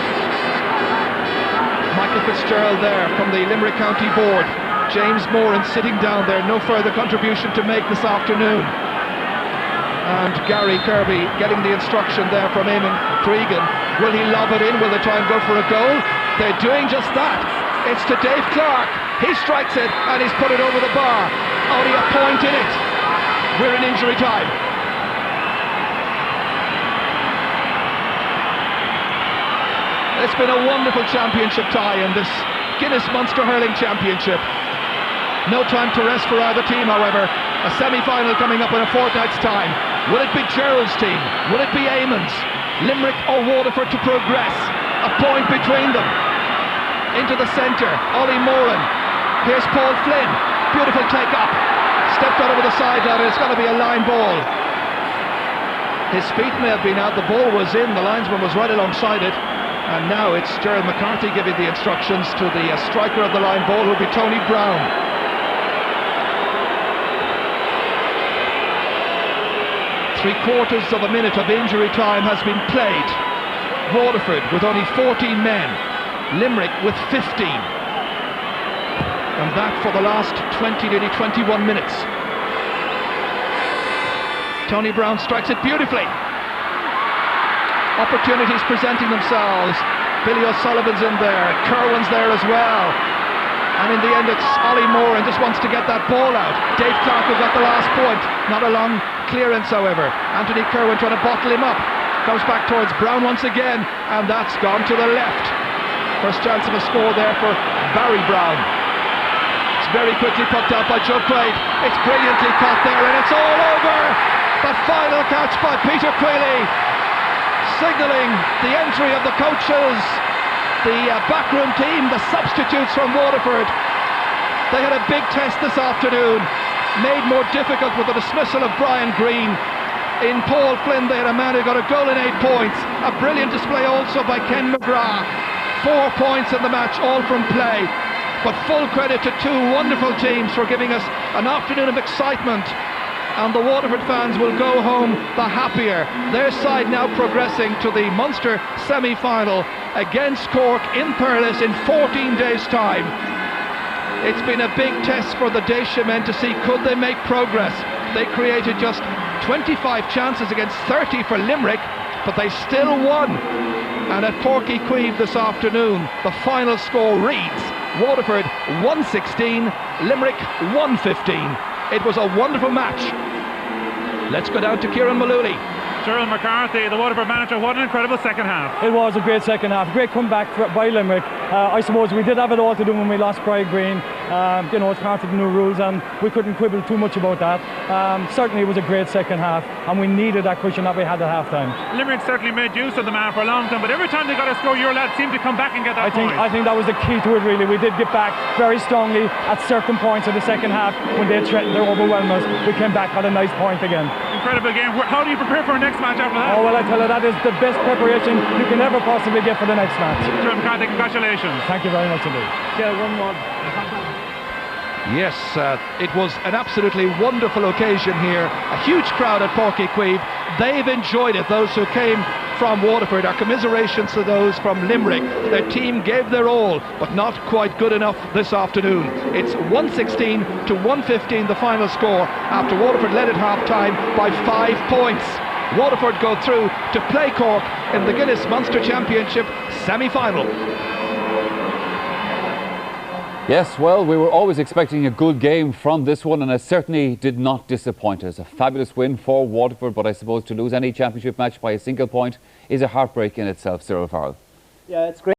Michael Fitzgerald there from the Limerick County Board. James Moran sitting down there, no further contribution to make this afternoon. And Gary Kirby getting the instruction there from Eamon Cregan. Will he lob it in? Will they try and go for a goal? They're doing just that. It's to Dave Clark. He strikes it and he's put it over the bar. Only a point in it. We're in injury time. It's been a wonderful championship tie in this Guinness Munster Hurling Championship. No time to rest for either team, however. A semi-final coming up in a fortnight's time. Will it be Gerald's team? Will it be Eamon's? Limerick or Waterford to progress? A point between them. Into the centre, Ollie Moran. Here's Paul Flynn. Beautiful take-up. Stepped out over the sideline, and it's going to be a line ball. His feet may have been out, the ball was in, the linesman was right alongside it. And now it's Gerald McCarthy giving the instructions to the striker of the line ball, who'll be Tony Brown. Three-quarters of a minute of injury time has been played. Waterford with only 14 men, Limerick with 15. And that for the last 20, nearly 21 minutes. Tony Brown strikes it beautifully. Opportunities presenting themselves. Billy O'Sullivan's in there, Kerwin's there as well. And in the end it's Ollie Moran just wants to get that ball out. Dave Clark who got the last point. Not a long clearance, however. Anthony Kerwin trying to bottle him up. Comes back towards Brown once again, and that's gone to the left. First chance of a score there for Barry Brown. It's very quickly poked out by Joe Craig. It's brilliantly caught there, and it's all over. The final catch by Peter Queally, signalling the entry of the coaches, the backroom team, the substitutes from Waterford. They had a big test this afternoon, made more difficult with the dismissal of Brian Green. In Paul Flynn they had a man who got a goal in 8 points. A brilliant display also by Ken McGrath. 4 points in the match, all from play. But full credit to two wonderful teams for giving us an afternoon of excitement. And the Waterford fans will go home the happier. Their side now progressing to the Munster semi-final against Cork in Thurles in 14 days' time. It's been a big test for the Dacia men to see could they make progress. They created just 25 chances against 30 for Limerick, but they still won. And at Porky Queeve this afternoon, the final score reads Waterford 116, Limerick 115. It was a wonderful match. Let's go down to Kieran Mullooly. Gerald McCarthy, the Waterford manager, what an incredible second half. It was a great second half, great comeback by Limerick. I suppose we did have it all to do when we lost Brian Green. You know, it's part of the new rules and we couldn't quibble too much about that. Certainly it was a great second half and we needed that cushion that we had at half time. Limerick certainly made use of the man for a long time, but every time they got a score, your lads seemed to come back and get that point. I think that was the key to it really. We did get back very strongly at certain points of the second half when they threatened to overwhelm us. We came back at a nice point again. Incredible game. How do you prepare for a next match after that? Oh well, I tell you, that is the best preparation you can ever possibly get for the next match. Gerald McCarthy, congratulations. Thank you very much indeed. Yeah, one more. Yes, it was an absolutely wonderful occasion here. A huge crowd at Páirc Uí Chaoimh. They've enjoyed it, those who came from Waterford. Our commiserations to those from Limerick. Their team gave their all, but not quite good enough this afternoon. It's 116 to 115 the final score after Waterford led at half-time by 5 points. Waterford go through to play Cork in the Guinness Munster Championship semi-final. Yes, well, we were always expecting a good game from this one, and it certainly did not disappoint us. A fabulous win for Waterford, but I suppose to lose any championship match by a single point is a heartbreak in itself, Cyril Farrell. Yeah, it's great.